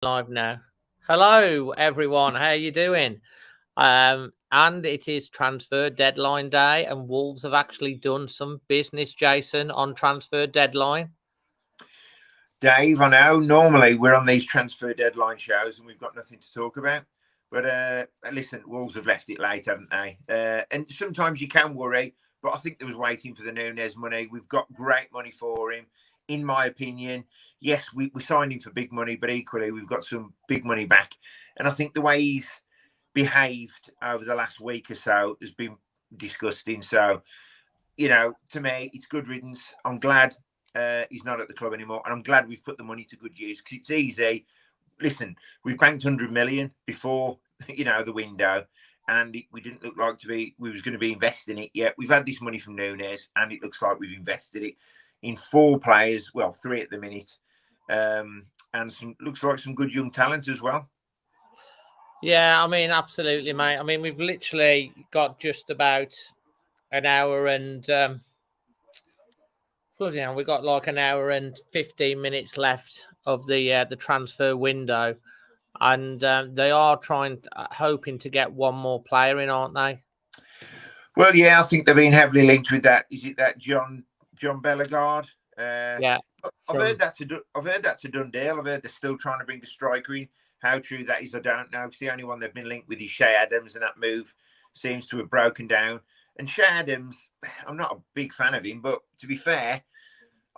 Live now. Hello, everyone. How you doing? And it is transfer deadline day, and Wolves have actually done some business, Jason, on transfer deadline. Dave, I know normally we're on these transfer deadline shows and we've got nothing to talk about. But listen, Wolves have left it late, haven't they? And sometimes you can worry, but I think they was waiting for the Nunez money. We've got great money for him, in my opinion. Yes, we signed him for big money, but equally we've got some big money back. And I think the way he's behaved over the last week or so has been disgusting. So, to me, it's good riddance. I'm glad he's not at the club anymore, and I'm glad we've put the money to good use because it's easy. Listen, we banked 100 million before the window, and we didn't look like we was going to be investing it yet. We've had this money from Nunez, and it looks like we've invested it in 4 players, well, 3 at the minute, and looks like some good young talent as well. Yeah, I mean, absolutely, mate. I mean, we've literally got just about an hour and we got like an hour and 15 minutes left of the transfer window, and they are hoping to get one more player in, aren't they? Well, yeah, I think they've been heavily linked with that. Is it that John Bellegarde? Yeah, I've heard that's a done deal. I've heard they're still trying to bring a striker in. How true that is, I don't know. Because the only one they've been linked with is Shay Adams, and that move seems to have broken down. And Shay Adams, I'm not a big fan of him, but to be fair,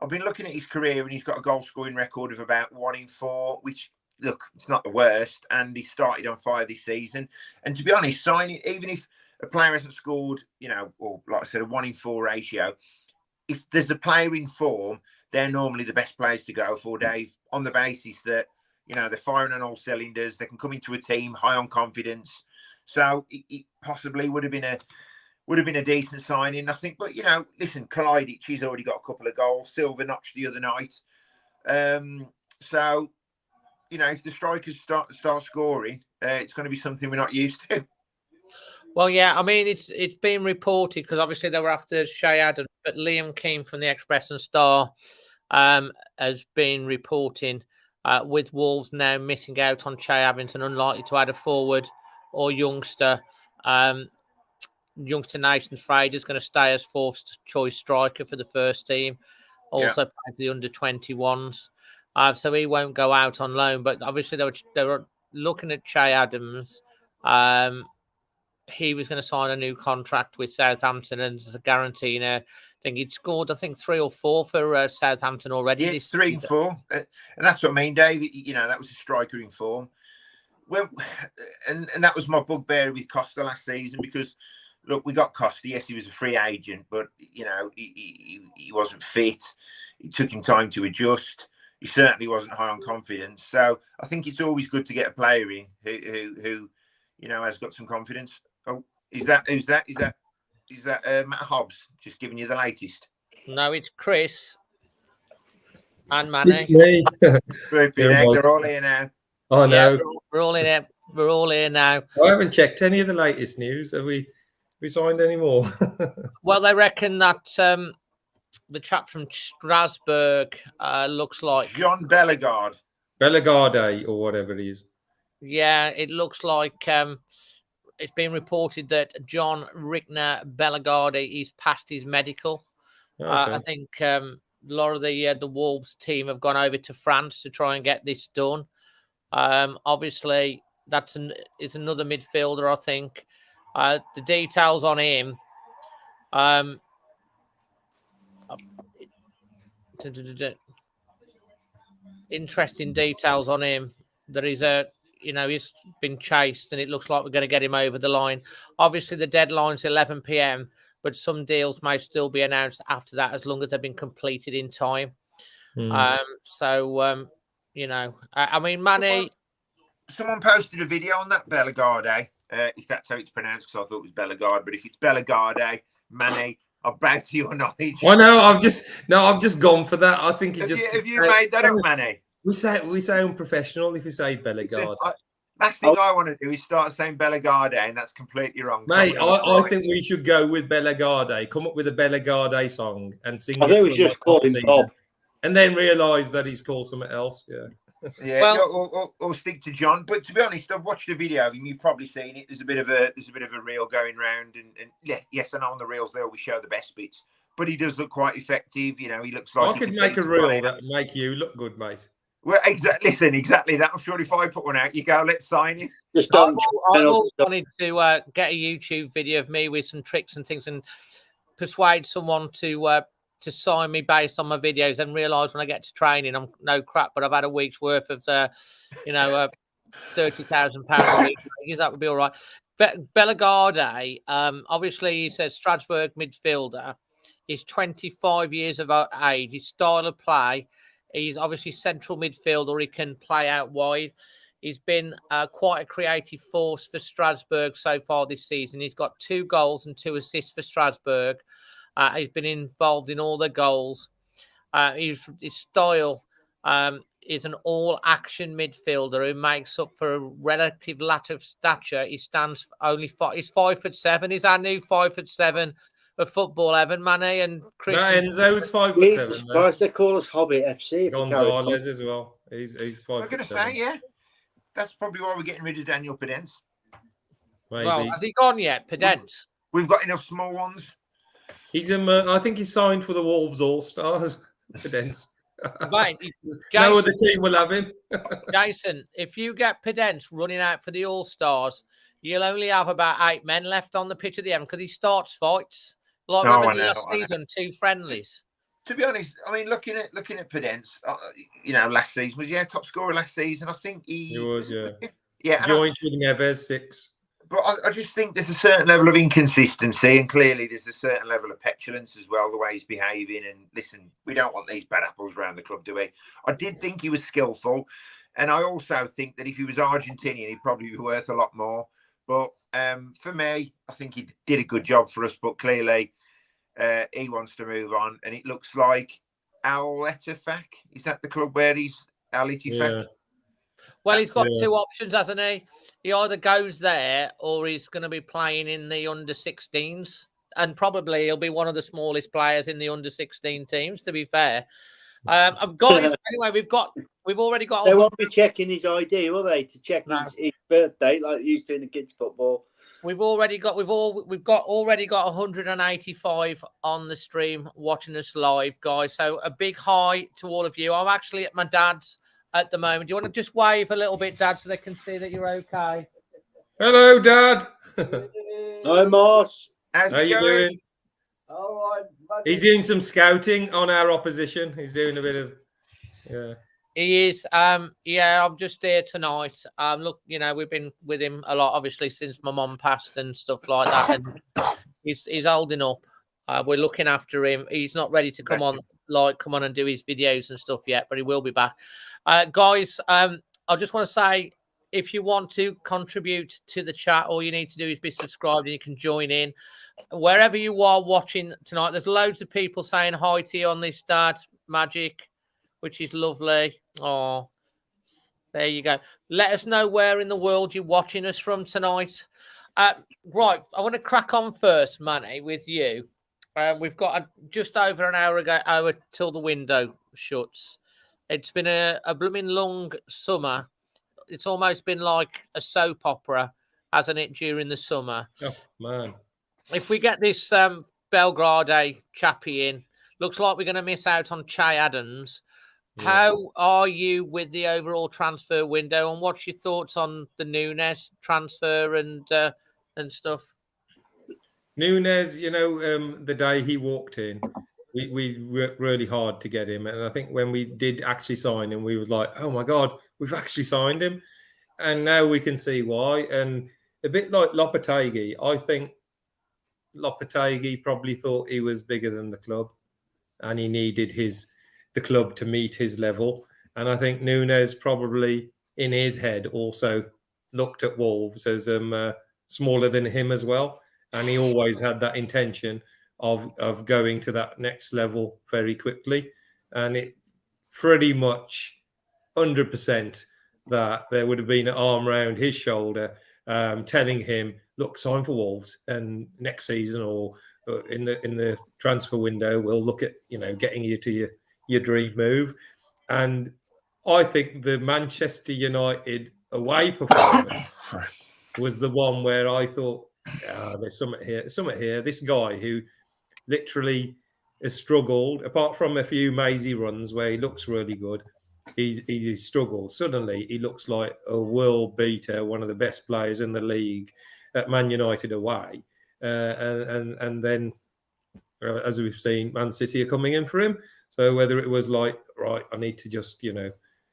I've been looking at his career, and he's got a goal-scoring record of about 1 in 4, which, look, it's not the worst. And he started on fire this season. And to be honest, signing, even if a player hasn't scored, or like I said, a 1 in 4 ratio, if there's a player in form, they're normally the best players to go for, Dave, on the basis that, they're firing on all cylinders. They can come into a team high on confidence. So it possibly would have been a decent signing, I think. But, listen, Kalajdzic, he's already got a couple of goals. Silva notched the other night. So, if the strikers start scoring, it's going to be something we're not used to. Well, yeah, I mean, it's been reported because obviously they were after Shay Adams, but Liam Keane from the Express and Star has been reporting with Wolves now missing out on Shay Adams and unlikely to add a forward or youngster. Youngster Nathan Fraser is going to stay as 4th choice striker for the first team, also play for the under-21s. So he won't go out on loan, but obviously they were looking at Shay Adams. He was going to sign a new contract with Southampton and a guarantee. I think he'd scored, 3 or 4 for Southampton already. Yeah, 3 and 4. And that's what I mean, Dave. That was a striker in form. Well, and that was my bugbear with Costa last season because, look, we got Costa. Yes, he was a free agent, but, he wasn't fit. It took him time to adjust. He certainly wasn't high on confidence. So I think it's always good to get a player in who has got some confidence. Oh, is that Matt Hobbs just giving you the latest? No, it's Chris and Manny. It's me. They're all here now. Oh no, yeah, we're all in it. We're all here now. I haven't checked any of the latest news. Have we signed any more? Well, they reckon that the chap from Strasbourg looks like John Bellegarde or whatever it is. Yeah, it looks like it's been reported that John Rickner Bellegarde is past his medical. Okay. I think a lot of the Wolves team have gone over to France to try and get this done. Obviously, it's another midfielder, I think. The details on him. Interesting details on him. There is he's been chased and it looks like we're going to get him over the line. Obviously, the deadline's 11 p.m., but some deals may still be announced after that as long as they've been completed in time. I mean, Manny... Someone posted a video on that Bellegarde, if that's how it's pronounced, because I thought it was Bellegarde, but if it's Bellegarde, Manny, I'll bow to your knowledge. I know, I've just gone for that. I think have you made that up, Manny? We say unprofessional if we say Bellegarde. Last thing I want to do is start saying Bellegarde, and that's completely wrong. Mate, I think we should go with Bellegarde. Come up with a Bellegarde song and sing. I think we should just call him Bob. And then realise that he's called something else. Yeah. Yeah, well, or speak to John. But to be honest, I've watched a video of him. You've probably seen it. There's a bit of a reel going round, and yeah, yes, I know on the reels they always show the best bits. But he does look quite effective. You know, he looks like I could make a reel that make you look good, mate. Well, exactly that. I'm sure if I put one out, you go, let's sign it. I've always wanted to get a YouTube video of me with some tricks and things, and persuade someone to sign me based on my videos, and realise when I get to training I'm no crap, but I've had a week's worth of £30,000 a week. That would be all right. But Bellegarde, obviously he says Strasbourg midfielder. He's 25 years of age. His style of play, he's obviously central midfielder. He can play out wide. He's been quite a creative force for Strasbourg so far this season. He's got 2 goals and 2 assists for Strasbourg. He's been involved in all the goals. His style is an all-action midfielder who makes up for a relative lack of stature. He stands only he's 5'7". He's our new 5'7" of football, Evan, Manny, and Chris. No, Enzo's 5'7". Surprised they call us Hobbit FC. Gonzalez as well. He's 5'7". I'm going to say, yeah. That's probably why we're getting rid of Daniel Pedence. Maybe. Well, has he gone yet, Pedence? We've got enough small ones. He's I think he's signed for the Wolves All-Stars. Pedence. Mate, no other team will have him. Jason, if you get Pedence running out for the All-Stars, you'll only have about 8 men left on the pitch at the end because he starts fights. Like remember the last season, 2 friendlies. To be honest, I mean, looking at Pedence, last season was top scorer last season. I think he was, yeah. Joined with Neves 6. But I just think there's a certain level of inconsistency, and clearly there's a certain level of petulance as well, the way he's behaving. And listen, we don't want these bad apples around the club, do we? I did think he was skillful, and I also think that if he was Argentinian, he'd probably be worth a lot more. But for me, I think he did a good job for us, but clearly he wants to move on. And it looks like Al-Ettifaq, is that the club where he's Al-Ettifaq? Yeah. Well, he's got 2 options, hasn't he? He either goes there or he's going to be playing in the under-16s. And probably he'll be one of the smallest players in the under-16 teams, to be fair. Anyway, we've already got... They won't be checking his ID, will they? To check his birthday, like they used to in the kids' football. We've already got 185 on the stream watching us live, guys. So a big hi to all of you. I'm actually at my dad's at the moment. Do you want to just wave a little bit, Dad, so they can see that you're okay? Hello, Dad. Hi, Moss. How you doing? All right. He's doing some scouting on our opposition. He's doing a bit of, He is. I'm just here tonight. Look, we've been with him a lot, obviously, since my mum passed and stuff like that. And he's holding up. We're looking after him. He's not ready to come on and do his videos and stuff yet, but he will be back. Guys, I just want to say, if you want to contribute to the chat, all you need to do is be subscribed and you can join in. Wherever you are watching tonight, there's loads of people saying hi to you on this, Dad, Magic, which is lovely. Oh, there you go. Let us know where in the world you're watching us from tonight. Right, I want to crack on first, Manny, with you. We've got just over an hour till the window shuts. It's been a blooming long summer. It's almost been like a soap opera, hasn't it, during the summer? Oh, man. If we get this Belgrade chappie in, looks like we're going to miss out on Che Adams. Yeah. How are you with the overall transfer window, and what's your thoughts on the Nunez transfer and stuff? Nunez, the day he walked in, we worked really hard to get him. And I think when we did actually sign him, we was like, oh, my God, we've actually signed him. And now we can see why. And a bit like Lopetegui, I think Lopetegui probably thought he was bigger than the club and he needed the club to meet his level. And I think Nunez probably in his head also looked at Wolves as smaller than him as well. And he always had that intention of going to that next level very quickly. And it pretty much 100% that there would have been an arm around his shoulder telling him, look, sign for Wolves, and next season or in the transfer window, we'll look at, getting you to your dream move. And I think the Manchester United away performance was the one where I thought, there's something here. This guy who literally has struggled, apart from a few mazy runs where he looks really good, he struggled. Suddenly, he looks like a world beater, one of the best players in the league at Man United away. And then, as we've seen, Man City are coming in for him. So whether it was like, right, I need to just,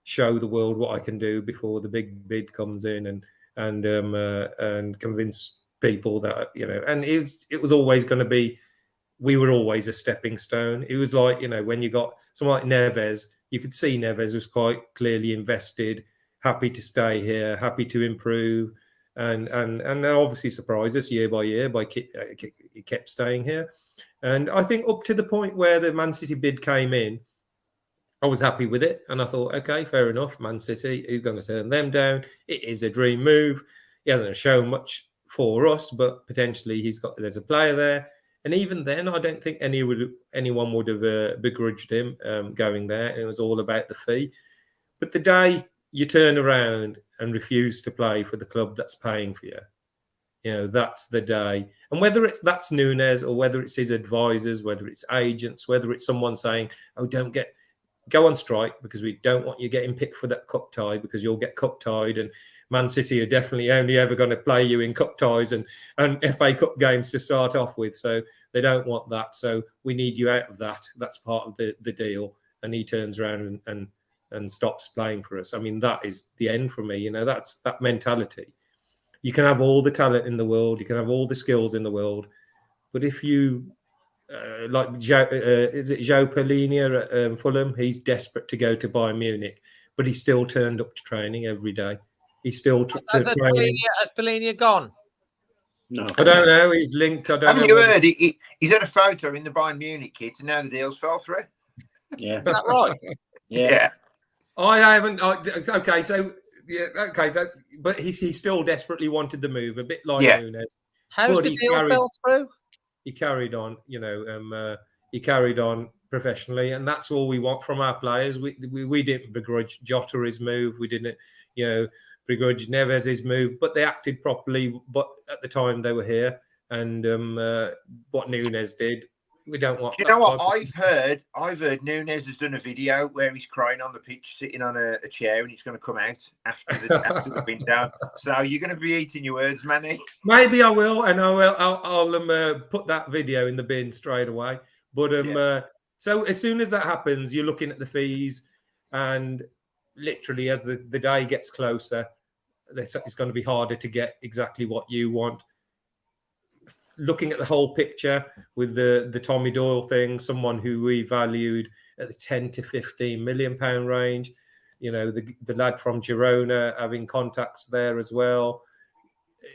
show the world what I can do before the big bid comes in and convince people that, and it was always going to be, we were always a stepping stone. It was like, when you got someone like Neves, you could see Neves was quite clearly invested, happy to stay here, happy to improve. And obviously surprised us year by year he kept staying here. And I think up to the point where the Man City bid came in, I was happy with it. And I thought, okay, fair enough. Man City, who's going to turn them down? It is a dream move. He hasn't shown much for us, but potentially there's a player there. And even then, I don't think anyone would have begrudged him going there. And it was all about the fee. But the day you turn around and refuse to play for the club that's paying for you, that's the day. And whether that's Nunez or whether it's his advisors, whether it's agents, whether it's someone saying, oh, go on strike because we don't want you getting picked for that cup tie because you'll get cup tied, and Man City are definitely only ever going to play you in cup ties and FA Cup games to start off with. So they don't want that. So we need you out of that. That's part of the deal. And he turns around and stops playing for us. I mean, that is the end for me. That's that mentality. You can have all the talent in the world. You can have all the skills in the world. But if you, is it Joe Pellegrini at Fulham? He's desperate to go to Bayern Munich, but he still turned up to training every day. He's still has Pellegrini gone? No, I don't know. He's linked. Haven't you heard? He's had a photo in the Bayern Munich kit, and now the deals fell through. Yeah, is that right? Yeah. I haven't. Okay, so yeah, okay, but he still desperately wanted the move, a bit like Nunez. How's the deal fell through? He carried on, he carried on professionally, and that's all we want from our players. We didn't begrudge Jota his move. We didn't, begrudge Neves his move, but they acted properly. But at the time they were here, and what Nunez did, we don't want. Do you know what I've heard? I've heard Nunez has done a video where he's crying on the pitch, sitting on a chair, and he's going to come out after the window. So you're going to be eating your words, Manny. Maybe I will, and I'll put that video in the bin straight away. But so as soon as that happens, you're looking at the fees, and literally as the day gets closer, it's going to be harder to get exactly what you want. Looking at the whole picture with the Tommy Doyle thing, someone who we valued at the 10 to 15 million pound range, the lad from Girona having contacts there as well.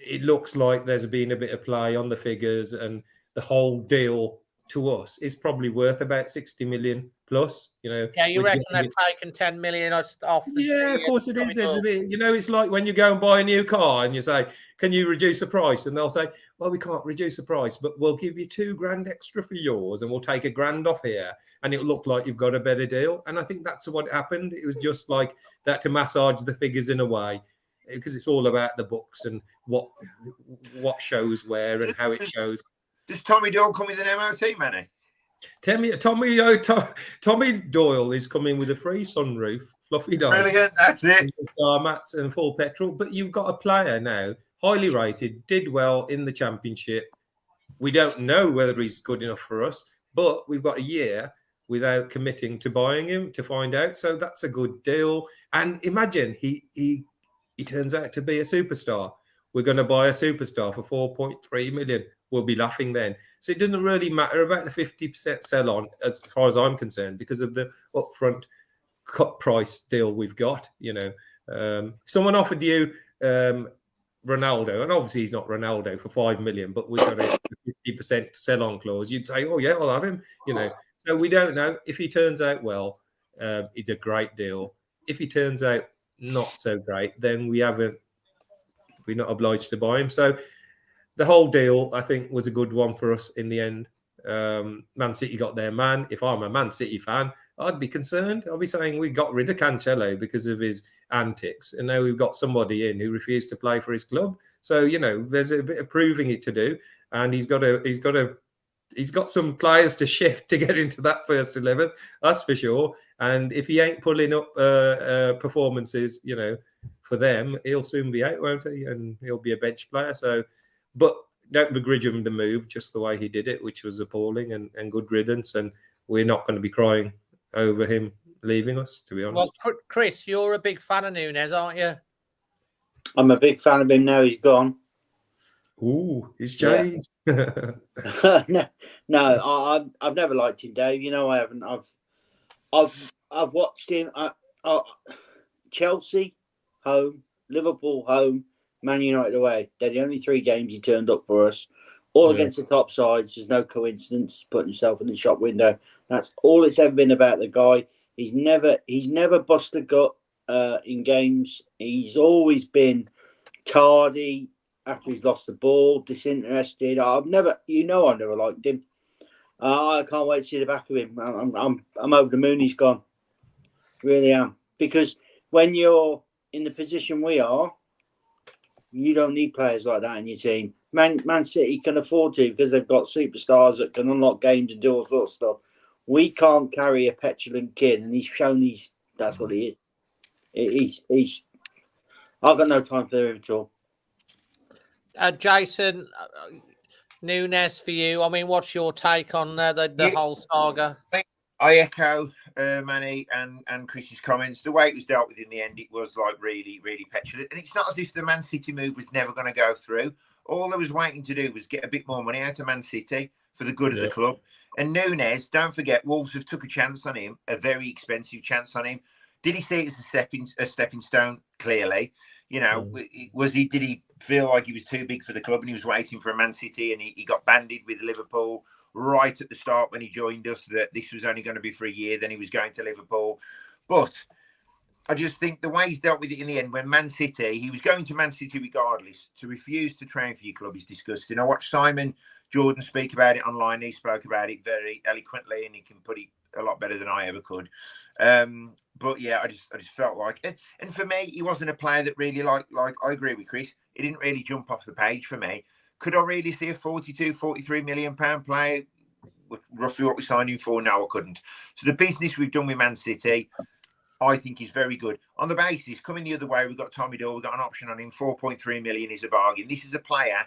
It looks like there's been a bit of play on the figures, and the whole deal to us is probably worth about 60 million plus. Yeah, you reckon they've taken 10 million off? Yeah, of course it is. There's a bit, it's like when you go and buy a new car and you say, "Can you reduce the price?" And they'll say, "Well, we can't reduce the price, but we'll give you $2,000 extra for yours, and we'll take $1,000 off here, and it'll look like you've got a better deal." And I think that's what happened. It was just like that to massage the figures in a way, because it's all about the books and what shows where and how it shows. Does Tommy Doyle come with an MOT, Manny? Tommy Doyle is coming with a free sunroof, fluffy dice. Brilliant, that's it. Mats and full petrol. But you've got a player now, highly rated, did well in the championship. We don't know whether he's good enough for us, but we've got a year without committing to buying him to find out. So that's a good deal. And imagine he turns out to be a superstar. We're going to buy a superstar for 4.3 million. We'll be laughing then. So it doesn't really matter about the 50% sell on as far as I'm concerned, because of the upfront cut price deal we've got. Someone offered you Ronaldo, and obviously he's not Ronaldo for 5 million, but we've got a 50% sell on clause. You'd say, "Oh yeah, I'll have him." So we don't know if he turns out well. It's a great deal. If he turns out not so great, then we're not obliged to buy him. So the whole deal, I think, was a good one for us in the end. Man City got their man. If I'm a Man City fan, I'd be concerned. I'd be saying we got rid of Cancelo because of his antics, and now we've got somebody in who refused to play for his club. So there's a bit of proving it to do, and he's got some players to shift to get into that first 11. That's for sure. And if he ain't pulling up performances, for them, he'll soon be out, won't he? And he'll be a bench player. So, but don't begrudge him the move, just the way he did it, which was appalling and good riddance. And we're not going to be crying over him leaving us, to be honest. Well, Chris, you're a big fan of Nunez, aren't you? I'm a big fan of him now he's gone. Ooh, he's changed. Yeah. No, I've never liked him, Dave. I haven't. I've watched him. Chelsea home, Liverpool home, Man United away. They're the only 3 games he turned up for us. All against the top sides. There's no coincidence. Putting himself in the shop window. That's all it's ever been about the guy. He's never busted a gut in games. He's always been tardy after he's lost the ball, disinterested. I've never liked him. I can't wait to see the back of him. I'm over the moon he's gone. Really am. Because when you're in the position we are, you don't need players like that in your team. Man City can afford to because they've got superstars that can unlock games and do all sorts of stuff. We can't carry a petulant kid, and he's shown that's what he is. He's I've got no time for him at all. Jason, Nunez for you. I mean, what's your take on the whole saga? I echo Manny and Chris's comments. The way it was dealt with in the end, it was like really, really petulant. And it's not as if the Man City move was never going to go through. All they was waiting to do was get a bit more money out of Man City for the good of the club. And Nunez, don't forget, Wolves have took a chance on him, a very expensive chance on him. Did he see it as a stepping stone? Clearly. Did he feel like he was too big for the club and he was waiting for a Man City, and he got banded with Liverpool right at the start when he joined us that this was only going to be for a year, then he was going to Liverpool. But I just think the way he's dealt with it in the end, when Man City, he was going to Man City regardless. To refuse to train for your club is disgusting. I watched Simon Jordan speak about it online. He spoke about it very eloquently, and he can put it a lot better than I ever could. But yeah, I just felt like, and for me, he wasn't a player that really like I agree with Chris. It didn't really jump off the page for me. Could I really see a 43 million pound player, roughly what we signed him for? No, I couldn't. So the business we've done with Man City, I think is very good. On the basis, coming the other way, we've got Tommy Doyle, we've got an option on him, 4.3 million is a bargain. This is a player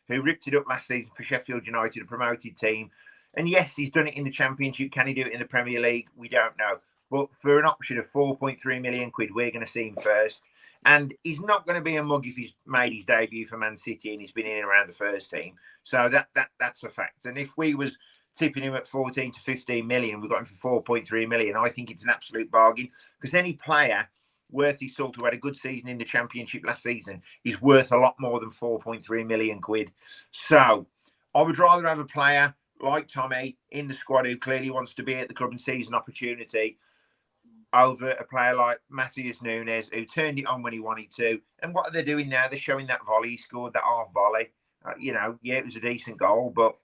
who ripped it up last season for Sheffield United, a promoted team. And yes, he's done it in the Championship. Can he do it in the Premier League? We don't know. But for an option of 4.3 million quid, we're going to see him first. And he's not going to be a mug if he's made his debut for Man City and he's been in and around the first team. So that's a fact. And if we was tipping him at 14 to 15 million, we got him for 4.3 million, I think it's an absolute bargain, because any player worth his salt who had a good season in the Championship last season is worth a lot more than 4.3 million quid. So I would rather have a player like Tommy in the squad who clearly wants to be at the club and sees an opportunity over a player like Matheus Nunez, who turned it on when he wanted to. And what are they doing now? They're showing that volley. He scored that half volley. It was a decent goal, but,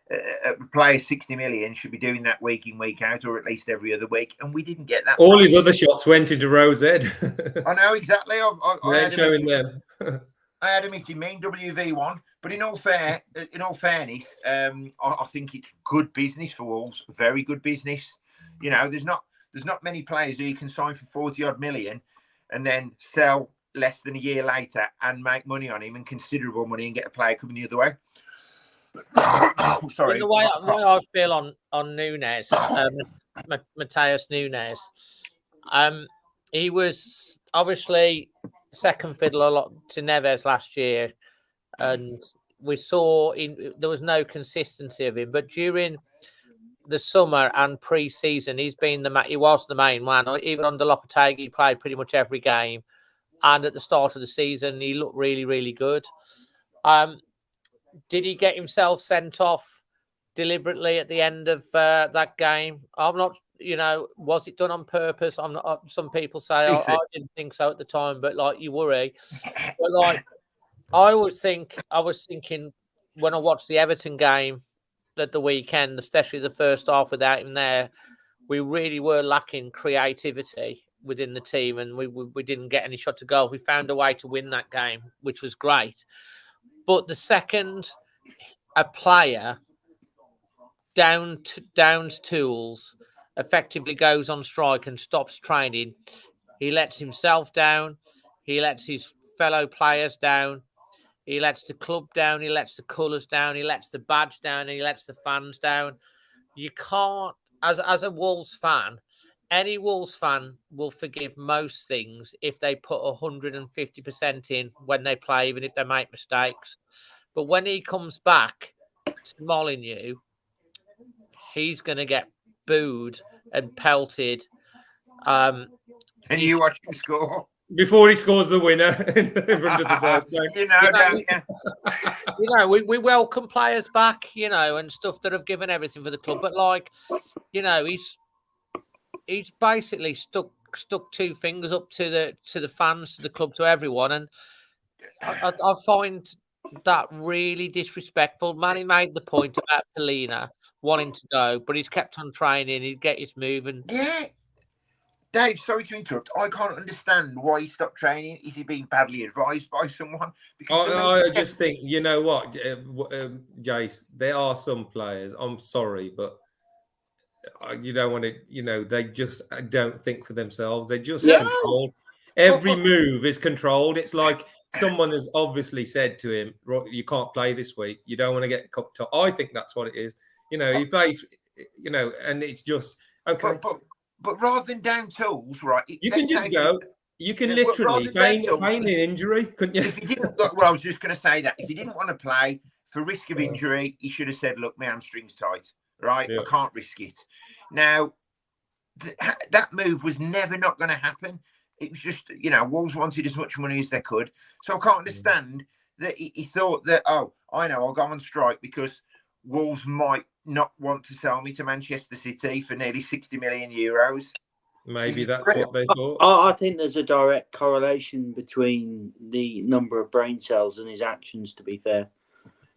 a player 60 million should be doing that week in, week out, or at least every other week. And we didn't get that. All his other shots went into Rose Ed. I know, exactly. I ain't showing them. I had him if you mean WV1. But in all fairness, I think it's good business for Wolves. Very good business. There's not many players who you can sign for 40 odd million and then sell less than a year later and make money on him, and considerable money, and get a player coming the other way. Sorry. The way I feel on Nunez, Matheus Nunez, he was obviously second fiddle a lot to Neves last year, and we saw there was no consistency of him. But during the summer and pre-season, he was the main man. Even under Lopetegui, he played pretty much every game. And at the start of the season, he looked really, really good. Did he get himself sent off deliberately at the end of that game? I'm not, was it done on purpose? I'm not. Some people say I didn't think so at the time, but you worry. But I was thinking when I watched the Everton game at the weekend, especially the first half without him there, we really were lacking creativity within the team, and we didn't get any shots of goal. We found a way to win that game, which was great. But the second a player downs tools, effectively goes on strike and stops training, he lets himself down, he lets his fellow players down, he lets the club down, he lets the colours down, he lets the badge down, and he lets the fans down. You can't, as a Wolves fan, any Wolves fan will forgive most things if they put 150% in when they play, even if they make mistakes. But when he comes back to Molineux, he's going to get booed and pelted. And you watch him score before he scores the winner in front of the South Bank. We welcome players back, and stuff that have given everything for the club. But he's basically stuck two fingers up to the fans, to the club, to everyone, and I find that really disrespectful. Manny made the point about Polina wanting to go, but he's kept on training. He'd get his moving. Yeah. Dave, sorry to interrupt. I can't understand why he stopped training. Is he being badly advised by someone? Because I just think, you know what, Jace, there are some players, I'm sorry, but you don't want to, they just don't think for themselves. They're just controlled. Every move is controlled. It's like someone has obviously said to him, you can't play this week. You don't want to get the cup top. I think that's what it is. He plays, and it's just, okay. But rather than down tools, right? You can just go. You can literally feign an injury, couldn't you? If he didn't, well, I was just going to say that. If he didn't want to play for risk of injury, he should have said, look, my hamstring's tight, right? Yeah. I can't risk it. Now, that move was never not going to happen. It was just, Wolves wanted as much money as they could. So I can't understand that he thought that, oh, I know, I'll go on strike because Wolves might not want to sell me to Manchester City for nearly 60 million euros. Maybe that's what they thought. I think there's a direct correlation between the number of brain cells and his actions, to be fair.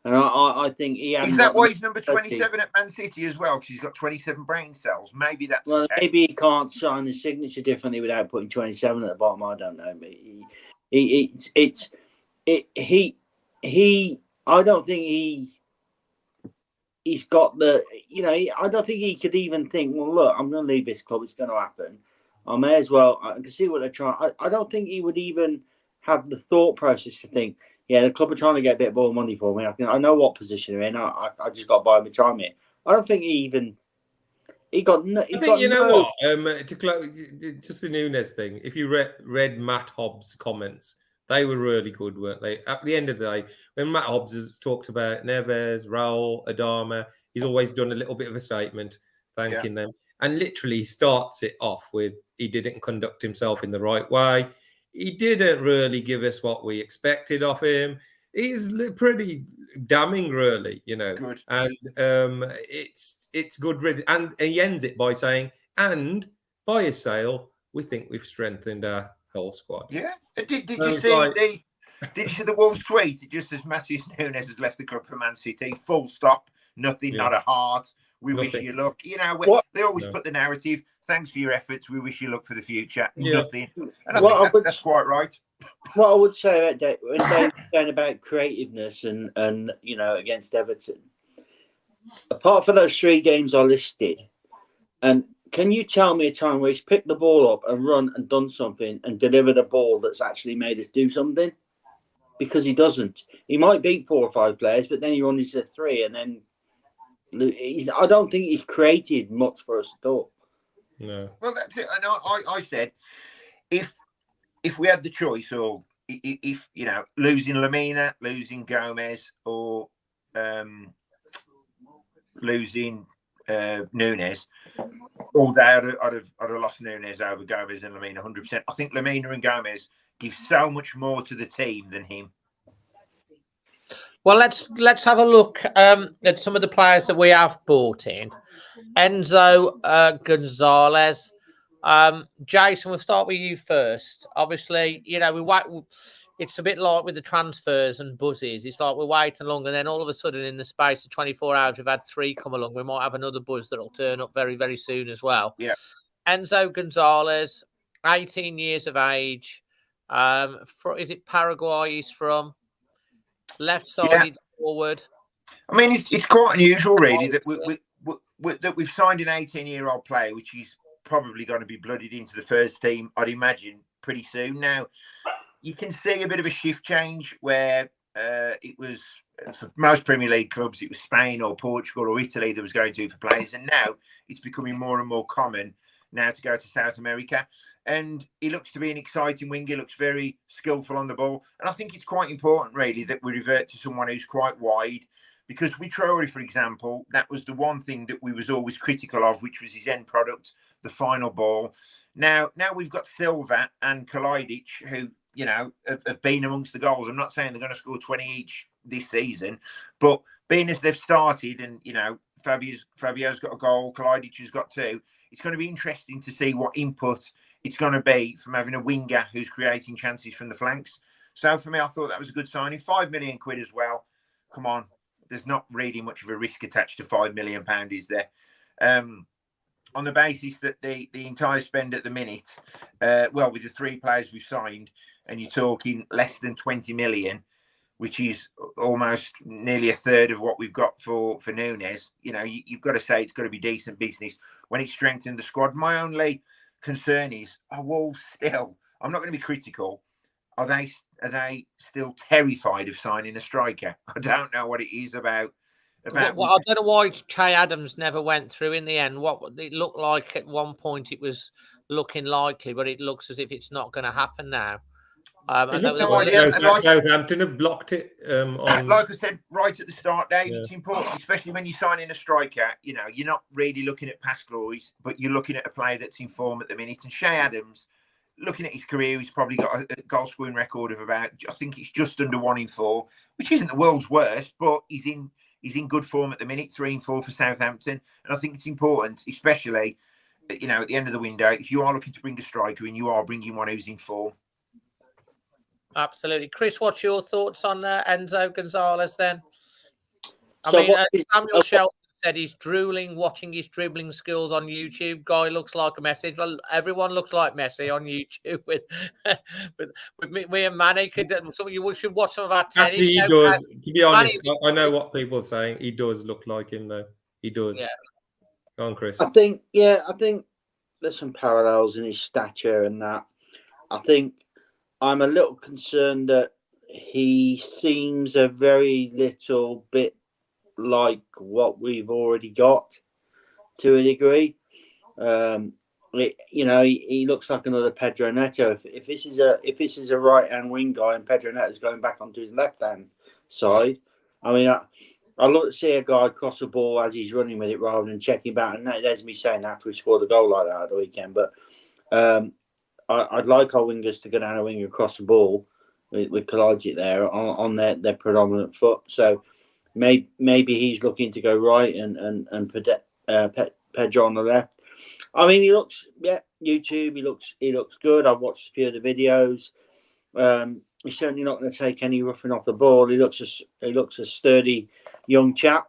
And I think he has. Is that why he's number 27 at Man City as well? Because he's got 27 brain cells. Maybe that's. Well, maybe he can't sign his signature differently without putting 27 at the bottom. I don't know. But I don't think he's got the. I don't think he could even think. Well, look, I'm going to leave this club. It's going to happen. I may as well. I can see what they're trying. I don't think he would even have the thought process to think. Yeah, the club are trying to get a bit more money for me. I know what position they're in. I just got to buy my time here. I don't think he got. What? To close, just the Nunez thing. If you read Matt Hobbs' comments, they were really good, weren't they? At the end of the day, when Matt Hobbs has talked about Neves, Raul, Adama, he's always done a little bit of a statement thanking them, and literally he starts it off with he didn't conduct himself in the right way. He didn't really give us what we expected of him. He's pretty damning, really, Good. And it's good. And he ends it by saying, and by his sale, we think we've strengthened our whole squad. Yeah. Did you see the Wolves tweet? It just says Matheus Nunez has left the club for Man City. Full stop. Nothing, not a heart. We wish you luck. They always put the narrative. Thanks for your efforts. We wish you luck for the future. Yeah. Nothing. And I think that's quite right. What I would say about that, when they're saying about creativeness and against Everton, apart from those 3 games I listed, and can you tell me a time where he's picked the ball up and run and done something and delivered a ball that's actually made us do something? Because he doesn't. He might beat 4 or 5 players, but then he runs into 3, and then I don't think he's created much for us at all. No. Well, that's it. And I said, if we had the choice, or if losing Lamina, losing Gomez, or losing Nunez, all day I'd have lost Nunez over Gomez and Lamina 100%. I think Lamina and Gomez give so much more to the team than him. Well, let's have a look at some of the players that we have bought in. Enzo Gonzalez, Jason, we'll start with you first. Obviously, you know, we wait. It's a bit like with the transfers and buzzes. It's like we're waiting long, and then all of a sudden, in the space of 24 hours, we've had 3 come along. We might have another buzz that'll turn up very, very soon as well. Yeah. Enzo Gonzalez, 18 years of age. Is it Paraguay he's from? Left-sided forward. I mean, it's quite unusual, really, that that we've signed an 18-year-old player, which is probably going to be blooded into the first team, I'd imagine, pretty soon. Now, you can see a bit of a shift change where it was, for most Premier League clubs, it was Spain or Portugal or Italy that was going to for players. And now it's becoming more and more common now to go to South America. And he looks to be an exciting winger, looks very skillful on the ball. And I think it's quite important, really, that we revert to someone who's quite wide. Because with Traore, for example, that was the one thing that we was always critical of, which was his end product, the final ball. Now we've got Silva and Kalajdzic, who, you know, have been amongst the goals. I'm not saying they're going to score 20 each this season, but being as they've started and, you know, Fabio's got a goal, Kalajdzic has got 2, it's going to be interesting to see what input it's going to be from having a winger who's creating chances from the flanks. So for me, I thought that was a good signing. £5 million as well. Come on. There's not really much of a risk attached to £5 million, is there? On the basis that the entire spend at the minute, well, with the 3 players we've signed, and you're talking less than 20 million, which is almost nearly a third of what we've got for Nunez, you know, you've got to say it's got to be decent business when it's strengthened the squad. My only concern is, are Wolves still, I'm not going to be critical, are they still terrified of signing a striker? I don't know what it is about. Well, I don't know why Che Adams never went through in the end. What it looked like at one point, it was looking likely, but it looks as if it's not going to happen now. Southampton have blocked it. Like I said, right at the start, Dave, it's important, especially when you're signing a striker. You know, you're not really looking at past glories, but you're looking at a player that's in form at the minute. And Che Adams, looking at his career, he's probably got a goal scoring record of about, I think it's just under 1 in 4, which isn't the world's worst, but he's in good form at the minute, 3 and 4 for Southampton. And I think it's important, especially, you know, at the end of the window, if you are looking to bring a striker and you are bringing one who's in form. Absolutely. Chris, what's your thoughts on Enzo Gonzalez then? Samuel Shelton said he's drooling watching his dribbling skills on YouTube. Guy looks like a Messi. Well, everyone looks like Messi on YouTube with me and Manny. You should watch some of our tennis. Actually, he does. To be honest, I know what people are saying. He does look like him, though. He does. Yeah. Go on, Chris. I think there's some parallels in his stature and that. I think I'm a little concerned that he seems a very little bit like what we've already got to a degree. He looks like another Pedro Neto. If this is a right hand wing guy and Pedro Neto's going back onto his left hand side, I mean, I love to see a guy cross the ball as he's running with it rather than checking back. And there's me saying after he scored a goal like that at the weekend, but I'd like our wingers to go down a wing across the ball with Kalajdzic there on their predominant foot. So maybe he's looking to go right and Pedro on the left. I mean, he looks, YouTube. He looks good. I've watched a few of the videos. He's certainly not going to take any roughing off the ball. He looks a sturdy young chap.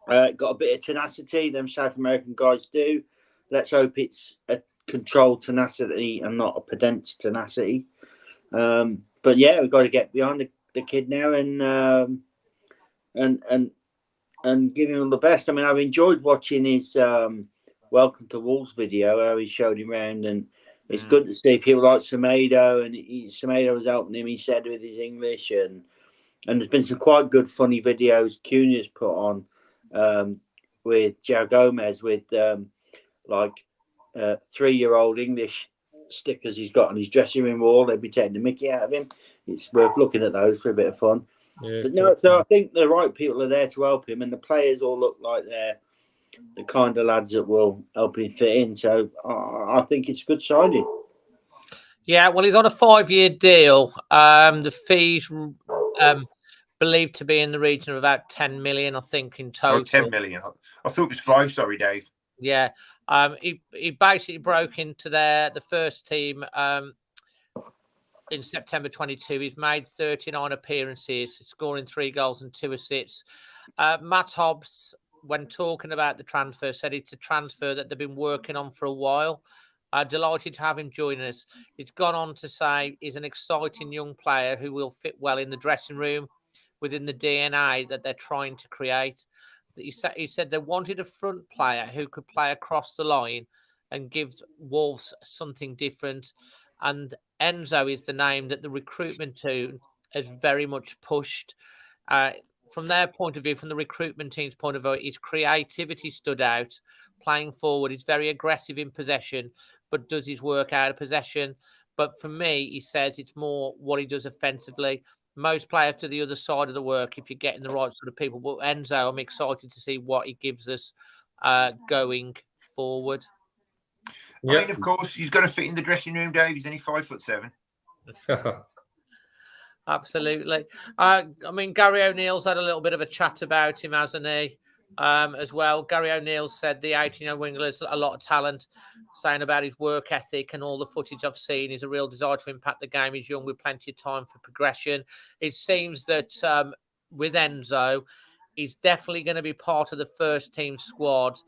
Got a bit of tenacity. Them South American guys do. Let's hope it's a controlled tenacity and not a pedant tenacity. But yeah, we've got to get behind the kid now and give him the best. I mean, I've enjoyed watching his Welcome to Wolves video, how he showed him around, and it's good to see people like Semedo, and Semedo was helping him, he said, with his English, and there's been some quite good funny videos Cunha's put on with João Gomez with 3-year-old English stickers he's got on his dressing room wall. They'd be taking the mickey out of him. It's worth looking at those for a bit of fun. Yeah, but no, so I think the right people are there to help him, and the players all look like they're the kind of lads that will help him fit in. So I think it's a good signing. Yeah, well, he's on a 5-year deal. The fees believed to be in the region of about 10 million, I think, in total. 10 million. I thought it was 5. Sorry, Dave. Yeah. He basically broke into the first team in September 22. He's made 39 appearances, scoring 3 goals and 2 assists. Matt Hobbs, when talking about the transfer, said it's a transfer that they've been working on for a while. Delighted to have him join us. He's gone on to say he's an exciting young player who will fit well in the dressing room within the DNA that they're trying to create. He said they wanted a front player who could play across the line and give Wolves something different. And Enzo is the name that the recruitment team has very much pushed. From their point of view, from the recruitment team's point of view, his creativity stood out. Playing forward, he's very aggressive in possession, but does his work out of possession. But for me, he says it's more what he does offensively. Most players to the other side of the work if you're getting the right sort of people. But Enzo, I'm excited to see what he gives us going forward. I mean, of course, he's got to fit in the dressing room, Dave. He's only 5'7". Absolutely. I mean, Gary O'Neill's had a little bit of a chat about him, hasn't he? As well. Gary O'Neill said the 18-year-old winger has a lot of talent, saying about his work ethic and all the footage I've seen. He's a real desire to impact the game. He's young with plenty of time for progression. It seems that with Enzo, he's definitely going to be part of the first team squad.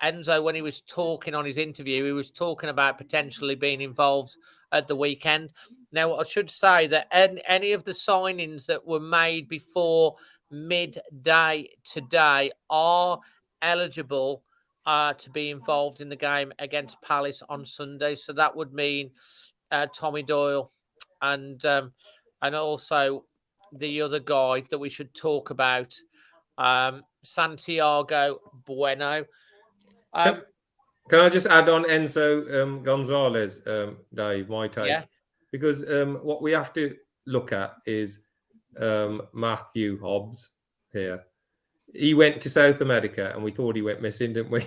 Enzo, when he was talking on his interview, he was talking about potentially being involved at the weekend. Now, I should say that any of the signings that were made before midday today are eligible to be involved in the game against Palace on Sunday. So that would mean Tommy Doyle and also the other guy that we should talk about, Santiago Bueno. Can I just add on Enzo Gonzalez, Dave, my take? Yeah. Because what we have to look at is Matthew Hobbs here. He went to South America and we thought he went missing, didn't we?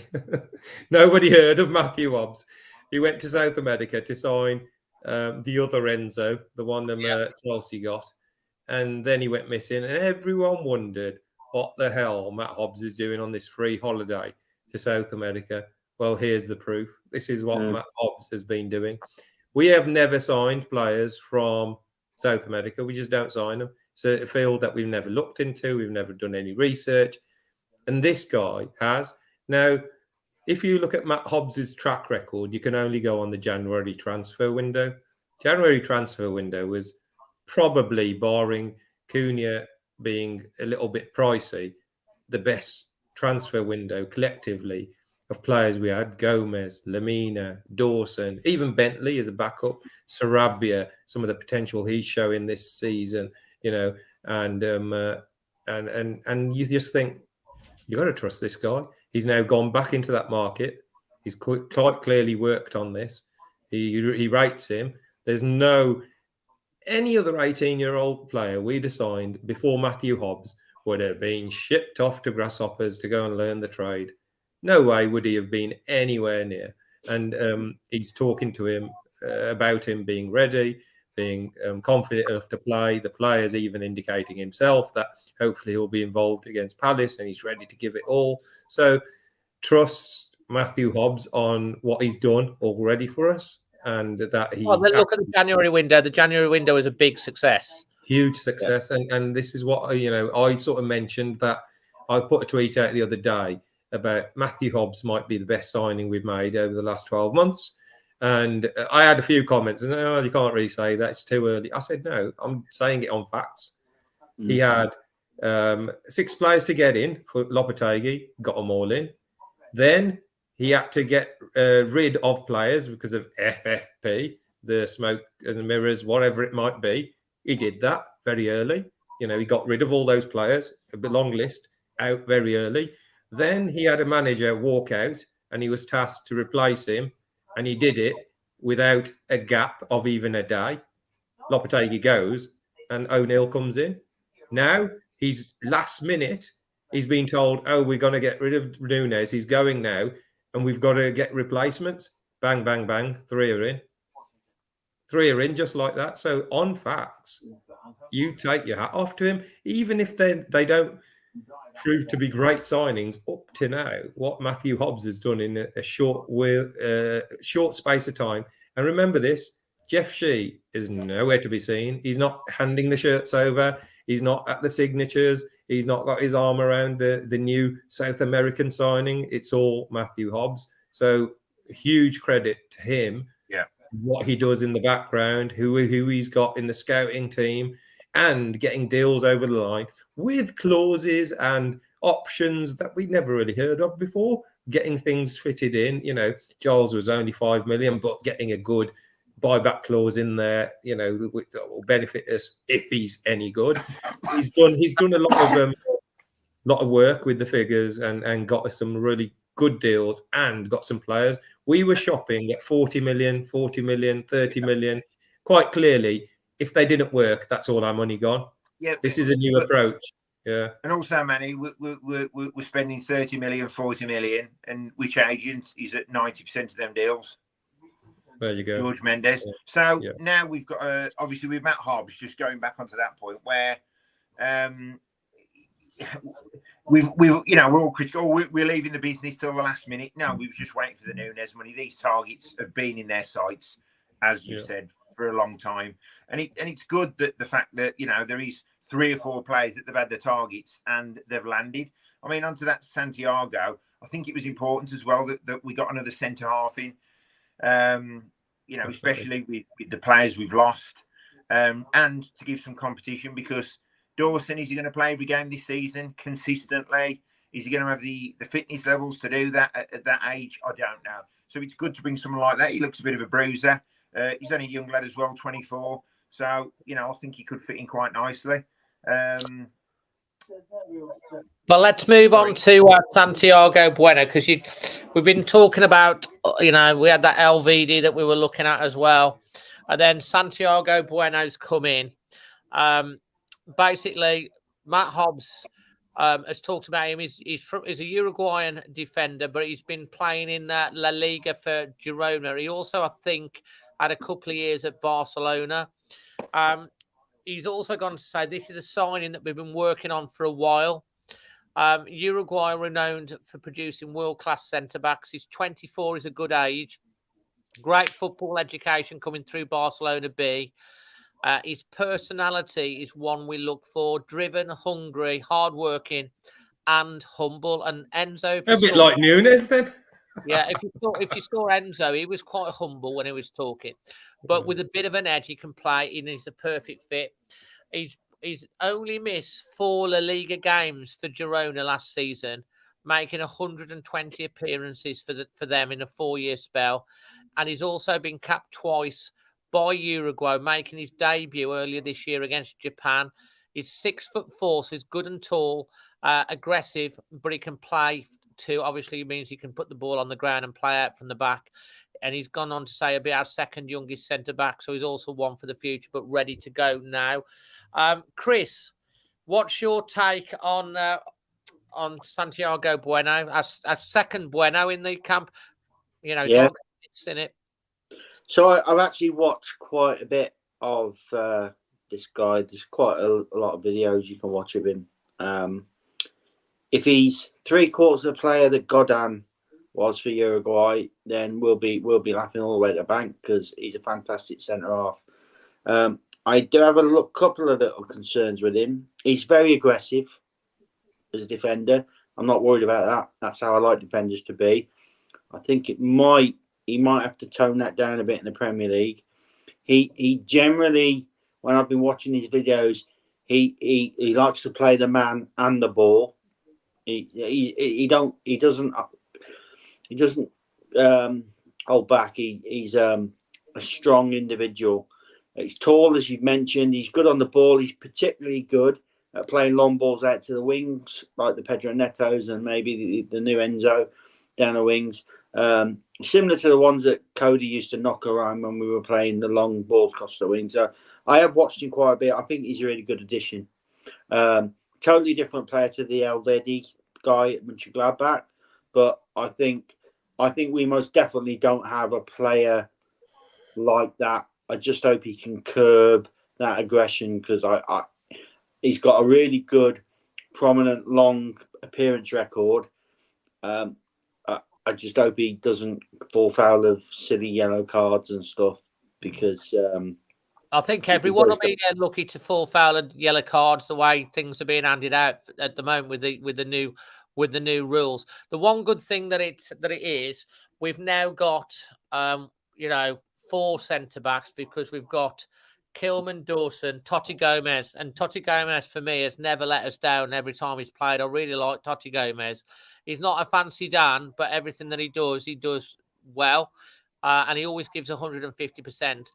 Nobody heard of Matthew Hobbs. He went to South America to sign the other Enzo, the one that Chelsea got. And then he went missing and everyone wondered what the hell Matt Hobbs is doing on this free holiday to South America. Well, here's the proof. This is what Matt Hobbs has been doing. We have never signed players from South America. We just don't sign them. It's a field that we've never looked into. We've never done any research. And this guy has. Now, if you look at Matt Hobbs' track record, you can only go on the January transfer window. January transfer window was probably, barring Cunha being a little bit pricey, the best transfer window collectively of players we had. Gomez, Lamina, Dawson, even Bentley as a backup, Sarabia, some of the potential he's showing this season, you know, and you just think you got to trust this guy. He's now gone back into that market. He's quite clearly worked on this. He rates him. There's any other 18-year-old player we'd have signed before Matthew Hobbs would have been shipped off to Grasshoppers to go and learn the trade. No way would he have been anywhere near. And he's talking to him about him being ready, being confident enough to play. The player's even indicating himself that hopefully he'll be involved against Palace and he's ready to give it all. So trust Matthew Hobbs on what he's done already for us. And that he... Well, look at the January window. The January window is a big success. Huge success. Yeah. And this is what, you know, I sort of mentioned that I put a tweet out the other day about Matthew Hobbs might be the best signing we've made over the last 12 months. And I had a few comments and you can't really say that, it's too early. I said, no, I'm saying it on facts. Mm-hmm. He had 6 players to get in for Lopetegui, got them all in. Then he had to get rid of players because of FFP, the smoke and the mirrors, whatever it might be. He did that very early. You know, he got rid of all those players, a long list, out very early. Then he had a manager walk out and he was tasked to replace him. And he did it without a gap of even a day. Lopetegui goes and O'Neill comes in. Now, he's last minute, he's been told, oh, we're going to get rid of Nunez. He's going now. And we've got to get replacements. Bang, bang, bang. 3 are in. 3 are in just like that. So on facts, you take your hat off to him. Even if they don't proved to be great signings up to now. What Matthew Hobbs has done in a short space of time. And remember this, Jeff Shee is nowhere to be seen. He's not handing the shirts over. He's not at the signatures. He's not got his arm around the new South American signing. It's all Matthew Hobbs. So huge credit to him. Yeah. What he does in the background, who he's got in the scouting team, and getting deals over the line with clauses and options that we never really heard of before. Getting things fitted in. You know, Giles was only 5 million, but getting a good buyback clause in there, you know, that will benefit us if he's any good. He's done a lot of work with the figures and got us some really good deals and got some players. We were shopping at 40 million, 30 million. Quite clearly, if they didn't work, that's all our money gone. Yeah, this is a new approach. Yeah, and also, Manny, we're spending 30 million, 40 million, and which agent is at 90% of them deals? There you go, George Mendes. Yeah. So now we've got obviously with Matt Hobbs. Just going back onto that point where we've you know, we're all critical. We're leaving the business till the last minute. No, we were just waiting for the Nunez money. These targets have been in their sights, as you said, for a long time, and it's good that the fact that, you know, there is 3 or 4 players that they've had the targets and they've landed. I mean, onto that Santiago, I think it was important as well that we got another centre half in. You know, especially with the players we've lost, and to give some competition, because Dawson, is he going to play every game this season consistently? Is he going to have the fitness levels to do that at that age? I don't know. So it's good to bring someone like that. He looks a bit of a bruiser. He's only a young lad as well, 24. So, you know, I think he could fit in quite nicely. But let's move on to Santiago Bueno, because we've been talking about, you know, we had that LVD that we were looking at as well. And then Santiago Bueno's come in. Basically, Matt Hobbs has talked about him. He's a Uruguayan defender, but he's been playing in La Liga for Girona. He also, I think, had a couple of years at Barcelona. He's also gone to say this is a signing that we've been working on for a while. Uruguay renowned for producing world-class centre-backs. He's 24, is a good age. Great football education coming through Barcelona B. His personality is one we look for. Driven, hungry, hardworking, and humble. And Enzo... A bit like Nunez, then. Yeah, if you saw Enzo, he was quite humble when he was talking. But with a bit of an edge, he can play, and he's a perfect fit. He's only missed 4 La Liga games for Girona last season, making 120 appearances for them in a 4-year spell. And he's also been capped twice by Uruguay, making his debut earlier this year against Japan. He's 6'4", so he's good and tall, aggressive, but he can play too. Obviously, it means he can put the ball on the ground and play out from the back. And he's gone on to say he'll be our second youngest centre-back, so he's also one for the future, but ready to go now. Chris, what's your take on Santiago Bueno, as second Bueno in the camp? You know, it's in it. So I've actually watched quite a bit of this guy. There's quite a lot of videos you can watch of him. If he's 3/4 of the player that Godin was for Uruguay, then we'll be laughing all the way to the bank, because he's a fantastic centre half. I do have a couple of little concerns with him. He's very aggressive as a defender. I'm not worried about that. That's how I like defenders to be. I think he might have to tone that down a bit in the Premier League. He generally, when I've been watching his videos, he likes to play the man and the ball. He doesn't hold back. He's a strong individual. He's tall, as you've mentioned. He's good on the ball. He's particularly good at playing long balls out to the wings, like the Pedro Netos and maybe the new Enzo down the wings. Similar to the ones that Cody used to knock around when we were playing the long balls across the wings. So I have watched him quite a bit. I think he's a really good addition. Totally different player to the Elvedi guy at Mönchengladbach, but I think we most definitely don't have a player like that. I just hope he can curb that aggression, because he's got a really good prominent long appearance record. I just hope he doesn't fall foul of silly yellow cards and stuff, because I think everyone will be lucky to fall foul of yellow cards the way things are being handed out at the moment with the new rules. The one good thing that it is, we've now got 4 centre backs, because we've got Kilman, Dawson, Totti Gomez, and Totti Gomez for me has never let us down every time he's played. I really like Totti Gomez. He's not a fancy Dan, but everything that he does well. And he always gives 150%.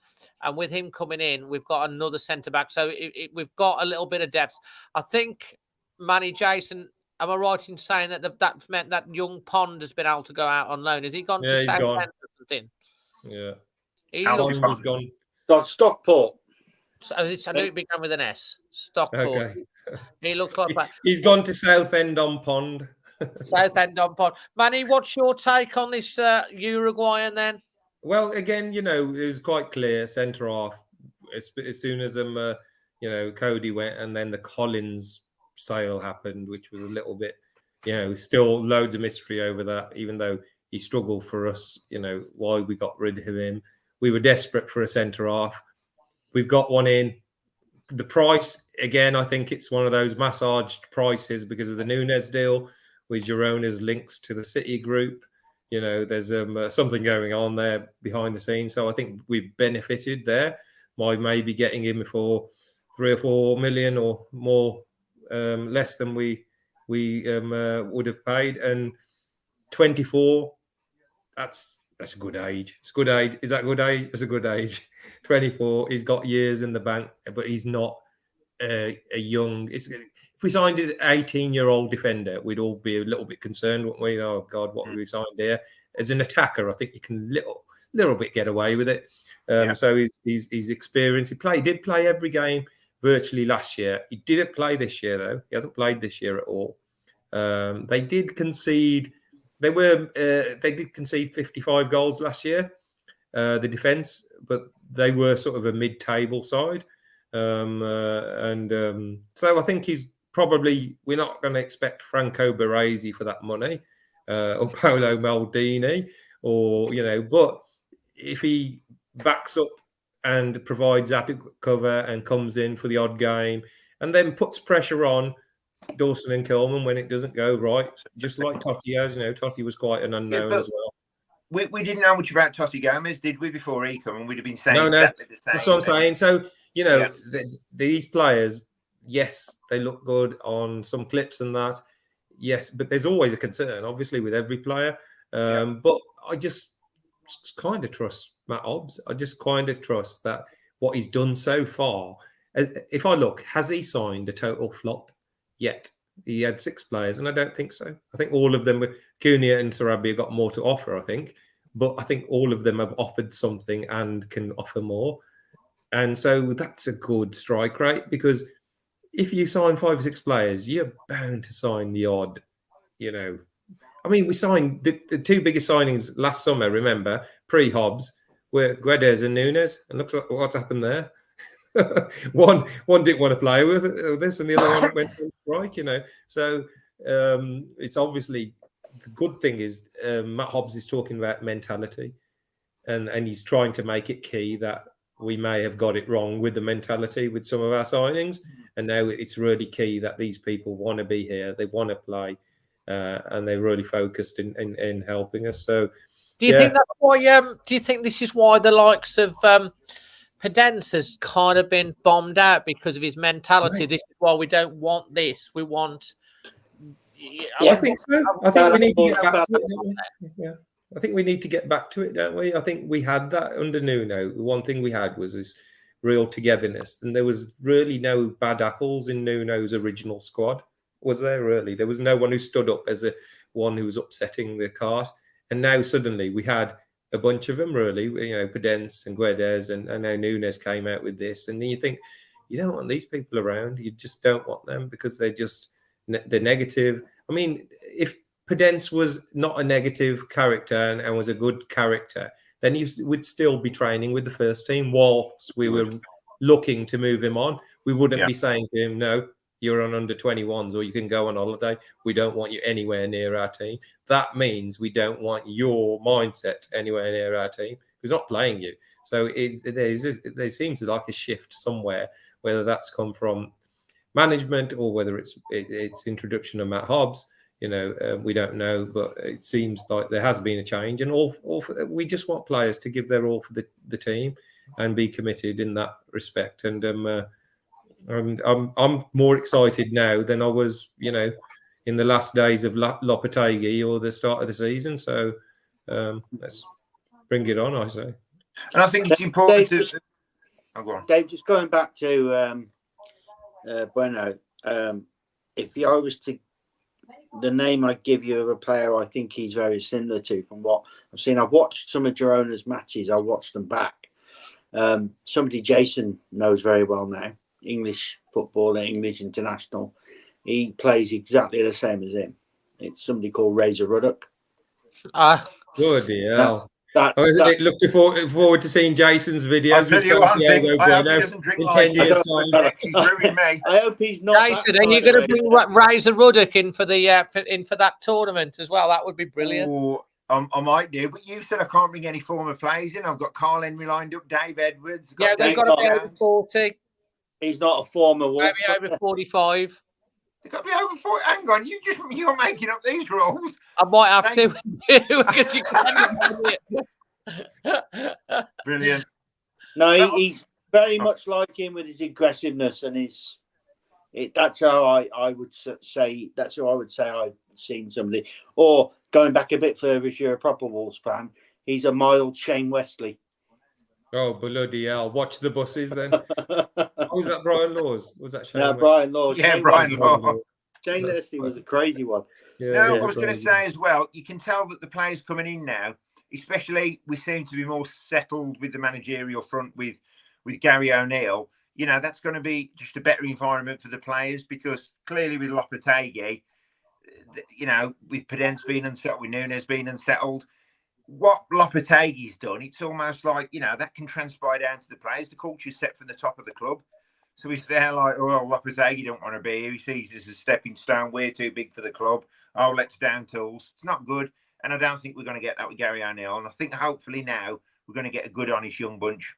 And with him coming in, we've got another centre-back. So we've got a little bit of depth. I think, Manny, Jason, am I right in saying that that's meant that young Pond has been able to go out on loan? Has he gone to Southend or something? Yeah. He's gone. Got Stockport. So I knew it began with an S. Stockport. Okay. He looks like that. He's gone to Southend on Pond. Southend on Pond. Manny, what's your take on this Uruguayan then? Well, again, it was quite clear, centre half. As soon as Cody went, and then the Collins sale happened, which was a little bit, still loads of mystery over that. Even though he struggled for us, why we got rid of him. We were desperate for a centre half. We've got one in. The price, again, I think it's one of those massaged prices because of the Nunez deal with Girona's links to the City group. There's something going on there behind the scenes. So I think we've benefited there by maybe getting him for 3 or 4 million or more, less than we would have paid. And 24, that's a good age. It's good age. Is that good age? It's a good age. 24. He's got years in the bank, but he's not a young. If we signed an 18-year-old defender, we'd all be a little bit concerned, wouldn't we? Oh God, what have we signed here? As an attacker, I think you can little bit get away with it. So he's experienced. He did play every game virtually last year. He didn't play this year though. He hasn't played this year at all. They did concede. They did concede 55 goals last year, the defence, but they were sort of a mid-table side. So I think we're not going to expect Franco Baresi for that money, or Paolo Maldini, but if he backs up and provides adequate cover and comes in for the odd game and then puts pressure on Dawson and Kilman when it doesn't go right, just like Totti has. Totti was quite an unknown as well. We didn't know much about Totti Gomez, did we, before he came? And we'd have been saying exactly the same. That's what I'm saying. So, these players, yes, they look good on some clips and that. Yes, but there's always a concern, obviously, with every player. But I just kind of trust Matt Hobbs. I just kind of trust that what he's done so far. If I look, has he signed a total flop yet? He had 6 players, and I don't think so. I think all of them were Cunha and Sarabia got more to offer, I think. But I think all of them have offered something and can offer more. And so that's a good strike rate, because if you sign 5 or 6 players, you're bound to sign the odd, I mean, we signed the 2 biggest signings last summer, remember, pre-Hobbs, were Guedes and Nunez. And look what's happened there. one didn't want to play with this, and the other one went to strike, So it's obviously the good thing is Matt Hobbs is talking about mentality, and he's trying to make it key that we may have got it wrong with the mentality with some of our signings, and now it's really key that these people want to be here, they want to play, and they're really focused in helping us. So, do you think that's why? Do you think this is why the likes of Pedence has kind of been bombed out because of his mentality? Right. This is why we don't want this. We want. I think so. I think we need to get back to it. Yeah. I think we need to get back to it, don't we? I think we had that under Nuno. The one thing we had was this real togetherness, and there was really no bad apples in Nuno's original squad, was there? Really, there was no one who stood up as the one who was upsetting the cart. And now suddenly we had a bunch of them, really. Pedence and Guedes, and now Nunez came out with this, and then you think you don't want these people around. You just don't want them because they're negative. I mean, if Pedence was not a negative character and was a good character, then he would still be training with the first team whilst we were looking to move him on. We wouldn't be saying to him, no, you're on under 21s or you can go on holiday. We don't want you anywhere near our team. That means we don't want your mindset anywhere near our team. Who's not playing you. So there seems like a shift somewhere, whether that's come from management or whether it's introduction of Matt Hobbs. We don't know, but it seems like there has been a change, and we just want players to give their all for the team and be committed in that respect. And I'm more excited now than I was, in the last days of Lopetegui or the start of the season. So let's bring it on, I say. And I think it's important go on. Dave, just going back to Bueno, if I was to, the name I'd give you of a player I think he's very similar to from what I've seen. I've watched some of Girona's matches. I watched them back. Somebody Jason knows very well now, English footballer, English international. He plays exactly the same as him. It's somebody called Razor Ruddock. Good hell. Looking forward to seeing Jason's videos with Santiago Bueno in 10 years' time. I hope he's not. Jason, are you going to bring Razor Ruddock in for that tournament as well? That would be brilliant. Oh, I might do, but you said I can't bring any former players in. I've got Carl Henry lined up, Dave Edwards. Yeah, they've got to be over 40. He's not a former Wolf. Maybe over 45. They've got to be over 40. Hang on, you're making up these rules. I might have to because you can. Brilliant. No, he's very much like him with his aggressiveness and that's how I would say. That's how I would say I've seen somebody. Or going back a bit further, if you're a proper Wolves fan, he's a mild Shane Wesley. Oh, bloody hell. Watch the buses then. Was that Brian Laws? Was that Shane? No, Brian Laws. Yeah, Brian Laws. Shane Wesley was a crazy one. I was going to say as well, you can tell that the players coming in now, especially we seem to be more settled with the managerial front with Gary O'Neill. That's going to be just a better environment for the players because clearly with Lopetegui, with Pedence being unsettled, with Nunez being unsettled, what Lopetegui's done, it's almost like, that can transpire down to the players. The culture's set from the top of the club. So if they're like, oh, Lopetegui don't want to be here, he sees this as a stepping stone, we're too big for the club, oh, let's down tools. It's not good. And I don't think we're going to get that with Gary O'Neill. And I think hopefully now we're going to get a good, honest young bunch.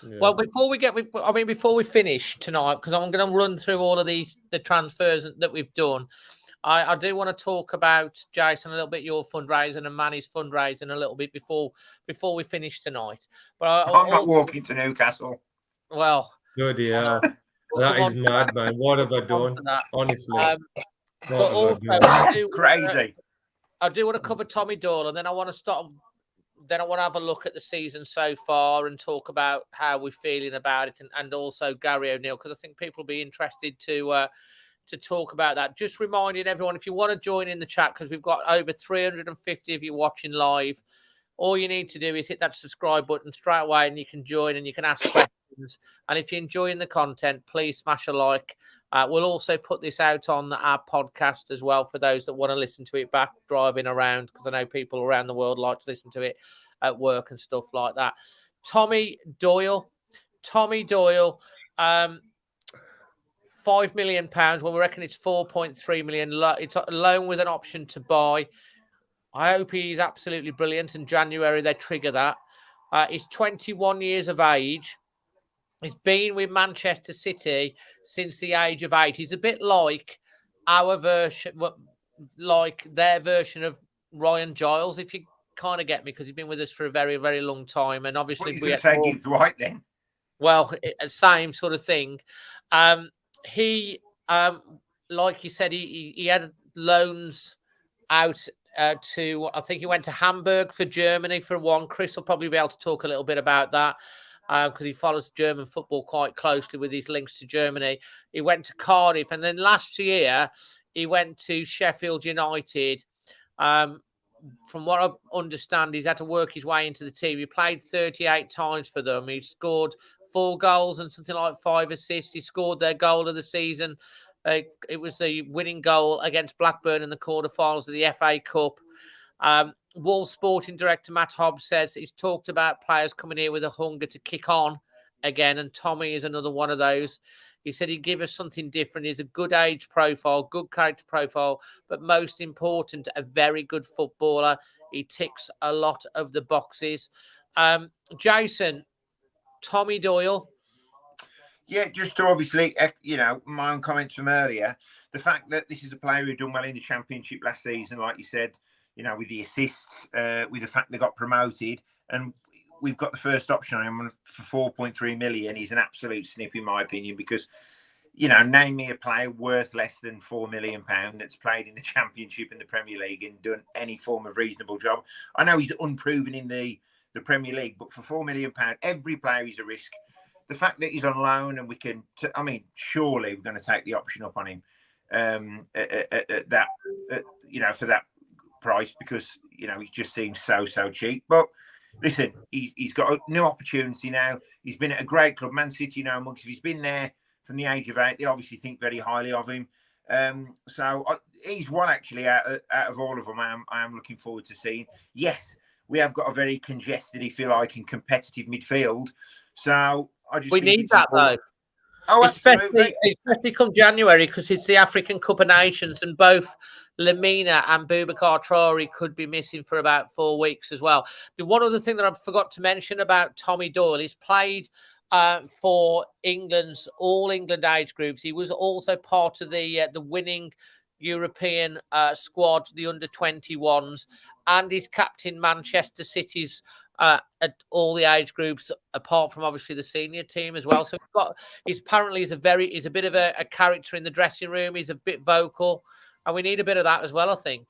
Yeah. Well, before we finish tonight, because I'm going to run through all of the transfers that we've done, I do want to talk about, Jason, a little bit your fundraising and Manny's fundraising a little bit before we finish tonight. But I'm not walking to Newcastle. Well, good, yeah. That is mad, man. What have I done? Honestly. But also, crazy. I do want to cover Tommy Doyle, and then I want to have a look at the season so far and talk about how we're feeling about it, and also Gary O'Neill, because I think people will be interested to talk about that. Just reminding everyone, if you want to join in the chat, because we've got over 350 of you watching live, all you need to do is hit that subscribe button straight away, and you can join and you can ask questions. And if you're enjoying the content, please smash a like. We'll also put this out on our podcast as well for those that want to listen to it back driving around, because I know people around the world like to listen to it at work and stuff like that. Tommy Doyle, £5 million. Well, we reckon it's 4.3 million. It's a loan with an option to buy. I hope he's absolutely brilliant. In January, they trigger that. He's 21 years of age. He's been with Manchester City since the age of 8. He's a bit like our version, like their version of Ryan Giles, if you kind of get me, because he's been with us for a very, very long time. And obviously, we say Gibbs White then. Well, same sort of thing. He, like you said, he had loans out to, I think he went to Hamburg for Germany for one. Chris will probably be able to talk a little bit about that because he follows German football quite closely with his links to Germany. He went to Cardiff, and then last year he went to Sheffield United. From what I understand, he's had to work his way into the team. He played 38 times for them. He scored 4 goals and something like 5 assists. He scored their goal of the season. It was the winning goal against Blackburn in the quarterfinals of the FA Cup. Wolves sporting director Matt Hobbs says he's talked about players coming here with a hunger to kick on again, and Tommy is another one of those. He said he'd give us something different. He's a good age profile, good character profile, but most important, a very good footballer. He ticks a lot of the boxes. Jason, Tommy Doyle. Yeah, just to obviously, my own comments from earlier, the fact that this is a player who done well in the Championship last season, like you said, with the assists, with the fact they got promoted, and we've got the first option on him for 4.3 million. He's an absolute snip, in my opinion, because, name me a player worth less than £4 million that's played in the Championship and the Premier League and done any form of reasonable job. I know he's unproven in the Premier League, but for £4 million, every player is a risk. The fact that he's on loan and we can, surely we're going to take the option up on him at that, for that price, because, he just seems so cheap. But listen, he's got a new opportunity now. He's been at a great club, Man City, if he's been there from the age of 8, they obviously think very highly of him. So he's one actually out of all of them. I am looking forward to seeing. Yes, we have got a very congested, if you like, and competitive midfield. So we need that though. Oh, especially come January, because it's the African Cup of Nations, and both Lamina and Boubacar Traore could be missing for about 4 weeks as well. The one other thing that I forgot to mention about Tommy Doyle, he's played for England's All England age groups. He was also part of the winning European squad, the under-21s, and he's captain Manchester City's at all the age groups, apart from obviously the senior team as well. So he's a bit of a character in the dressing room. He's a bit vocal, and we need a bit of that as well, I think.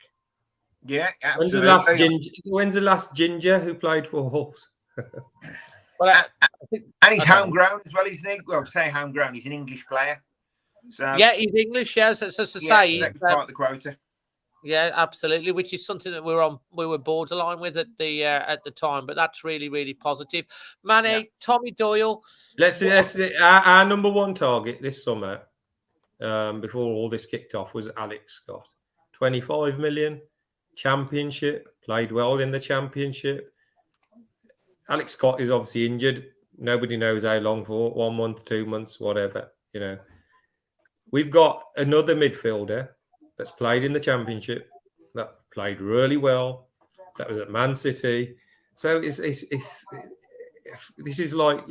Yeah, absolutely. When's the last ginger who played for Hobbs? Well, and he's homegrown as well, isn't he? Well, say homegrown, he's an English player. So yeah, he's English. Yeah, so to say, that's part of the quota. Yeah, absolutely. Which is something that we were borderline with at the time, but that's really, really positive. Manny, Tommy Doyle. Let's see. Our number one target this summer, before all this kicked off, was Alex Scott. 25 million, Championship, played well in the Championship. Alex Scott is obviously injured. Nobody knows how long for, 1 month, 2 months, whatever. We've got another midfielder that's played in the Championship, that played really well, that was at Man City. So this is like,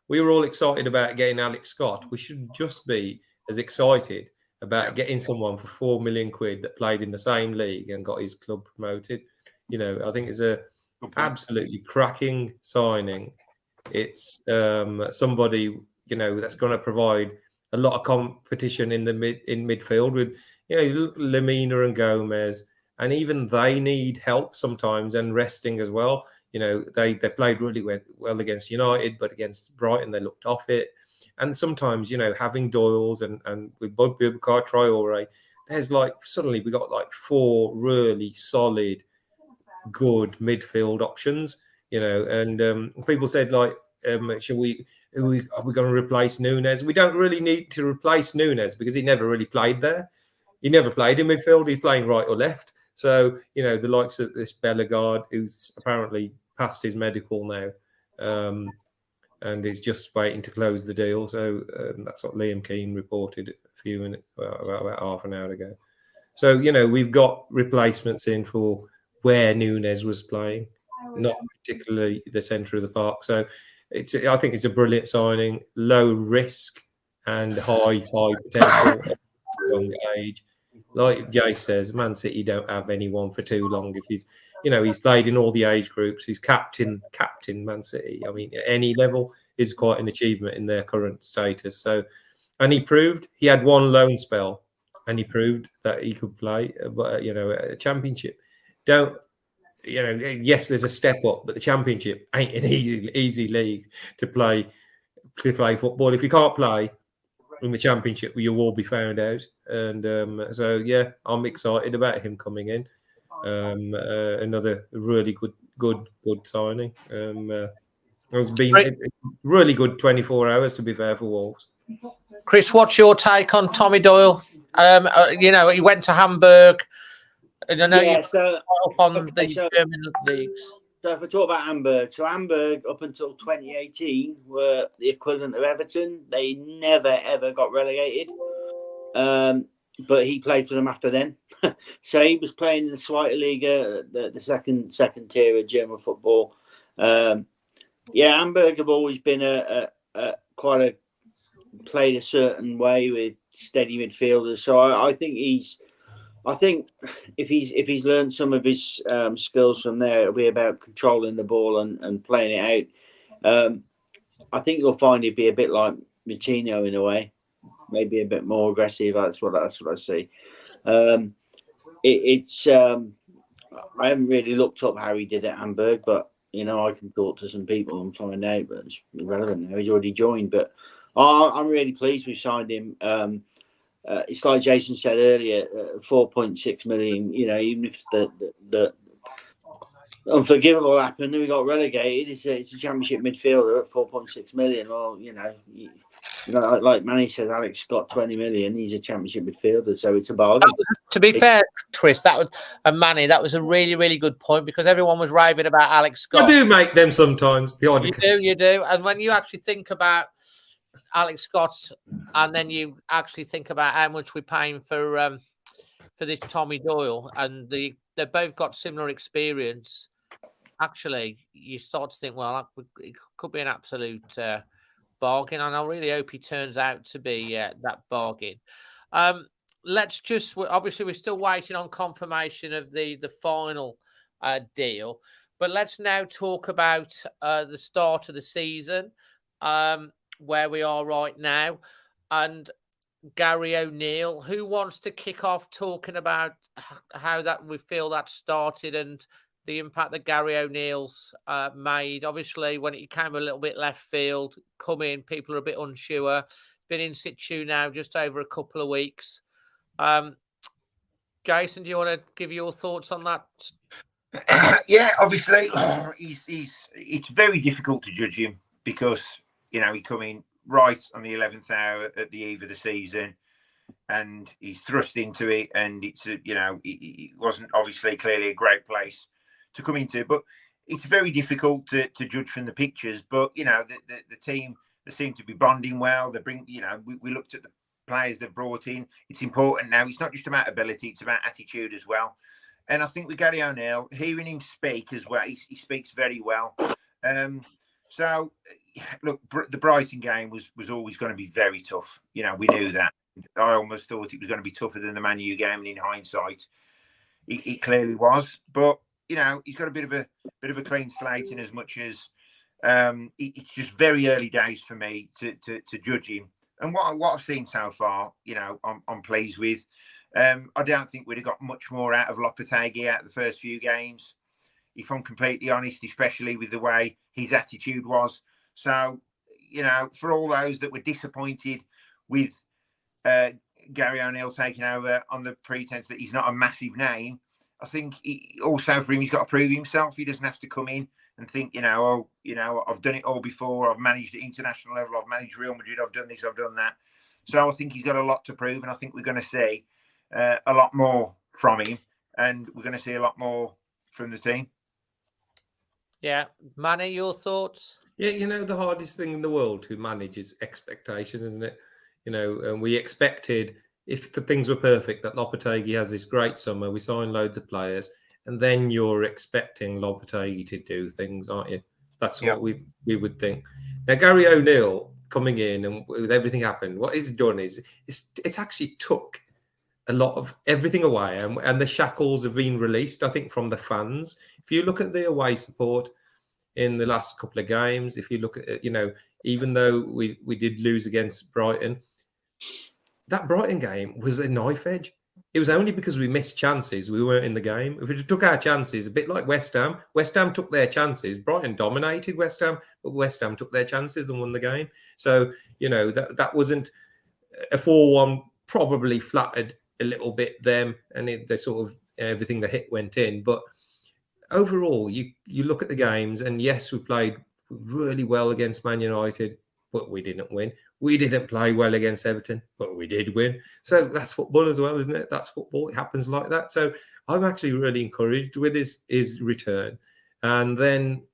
we were all excited about getting Alex Scott. We should just be as excited about getting someone for 4 million quid that played in the same league and got his club promoted. I think it's a absolutely cracking signing. It's somebody, that's going to provide a lot of competition in midfield with, Lamina and Gomez, and even they need help sometimes and resting as well. They played really well against United, but against Brighton they looked off it. And sometimes, having Doyle's and with Boubacar Traore, there's suddenly we got 4 really solid, good midfield options. And people said are we going to replace Nunez? We don't really need to replace Nunez because he never really played there. He never played in midfield. He's playing right or left. So, the likes of this Bellegarde, who's apparently passed his medical now, and is just waiting to close the deal. So that's what Liam Keane reported a few minutes, about half an hour ago. So, we've got replacements in for where Nunez was playing, not particularly the centre of the park. So I think it's a brilliant signing, low risk and high potential at a young age. Like Jay says, Man City don't have anyone for too long. If he's played in all the age groups, he's captain Man City. I mean, at any level is quite an achievement in their current status. So, and he proved he had one loan spell, and he proved that he could play. But a Championship, yes, there's a step up, but the Championship ain't an easy league to play football. If you can't play in the Championship, you will be found out. And so, yeah, I'm excited about him coming in. Another really good signing. It's been a really good 24 hours, to be fair, for Wolves. Chris, what's your take on Tommy Doyle? He went to Hamburg. And I know so up on the German leagues. So if we talk about Hamburg, so Hamburg up until 2018 were the equivalent of Everton. They never ever got relegated, but he played for them after then. So he was playing in the Zweite Liga, the second tier of German football. Hamburg have always been played a certain way with steady midfielders. So I think if he's learned some of his skills from there, it'll be about controlling the ball and playing it out. I think you'll find he'd be a bit like Moutinho in a way, maybe a bit more aggressive. That's what I see. I haven't really looked up how he did at Hamburg, but I can talk to some people and find out. But it's irrelevant now. He's already joined. But I'm really pleased we've signed him. It's like Jason said earlier, 4.6 million. Even if the unforgivable happened and we got relegated, it's a championship midfielder at 4.6 million. Well, like Manny said, Alex Scott 20 million. He's a championship midfielder, so it's a bargain. To be fair, Chris, Manny, that was a really, really good point because everyone was raving about Alex Scott. I do make them sometimes. You do, and when you actually think about Alex Scott, and then you actually think about how much we're paying for this Tommy Doyle, and they both got similar experience. Actually, you start to think, well, it could be an absolute bargain, and I really hope he turns out to be that bargain. Obviously we're still waiting on confirmation of the final deal, but let's now talk about the start of the season. Where we are right now, and Gary O'Neill. Who wants to kick off talking about how that we feel that started and the impact that Gary O'Neill's made? Obviously, when it came a little bit left field, come in, people are a bit unsure. Been in situ now just over a couple of weeks. Jason, do you want to give your thoughts on that? Obviously, it's very difficult to judge him because he come in right on the 11th hour at the eve of the season, and he's thrust into it. And it's it wasn't obviously clearly a great place to come into, but it's very difficult to judge from the pictures. But the team, they seem to be bonding well. They bring we looked at the players they've brought in. It's important now. It's not just about ability; it's about attitude as well. And I think with Gary O'Neill, hearing him speak as well, he speaks very well. So, look, the Brighton game was always going to be very tough. We knew that. I almost thought it was going to be tougher than the Man U game, and in hindsight, it clearly was. But he's got a bit of a clean slate in as much as it's just very early days for me to judge him. And what I've seen so far, I'm pleased with. I don't think we'd have got much more out of Lopetegui out of the first few games, if I'm completely honest, especially with the way his attitude was. So, for all those that were disappointed with Gary O'Neill taking over on the pretense that he's not a massive name, I think also for him, he's got to prove himself. He doesn't have to come in and think, I've done it all before. I've managed at international level. I've managed Real Madrid. I've done this. I've done that. So I think he's got a lot to prove. And I think we're going to see a lot more from him. And we're going to see a lot more from the team. Yeah. Manny, your thoughts? Yeah, the hardest thing in the world to manage is expectation, isn't it? And we expected, if the things were perfect, that Lopetegui has this great summer, we sign loads of players, and then you're expecting Lopetegui to do things, aren't you? That's what we would think. Now, Gary O'Neill coming in and with everything happened, what he's done is it's actually took a lot of everything away, and the shackles have been released, I think, from the fans. If you look at the away support in the last couple of games, if you look at it, even though we did lose against Brighton, that Brighton game was a knife edge. It was only because we missed chances we weren't in the game. If we took our chances, a bit like West Ham took their chances. Brighton dominated West Ham, but West Ham took their chances and won the game. So, that wasn't a 4-1, probably flattered a little bit them, and they sort of everything the hit went in. But overall, you look at the games, and yes, we played really well against Man United, but we didn't win. We didn't play well against Everton, but we did win. So that's football as well, isn't it? That's football. It happens like that. So I'm actually really encouraged with his return. And then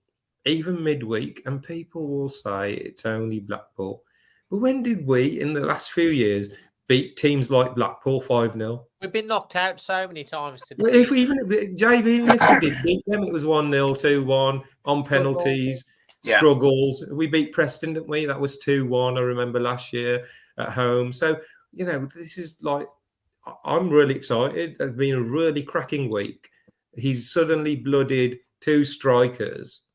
even midweek, and people will say it's only Blackpool. But when did we, in the last few years, beat teams like Blackpool 5-0? We've been knocked out so many times today. Well, even if we did beat them, it was 1-0, 2-1 on penalties, struggles. We beat Preston, didn't we? That was 2-1, I remember, last year at home. So, this is like, I'm really excited. It's been a really cracking week. He's suddenly blooded 2 strikers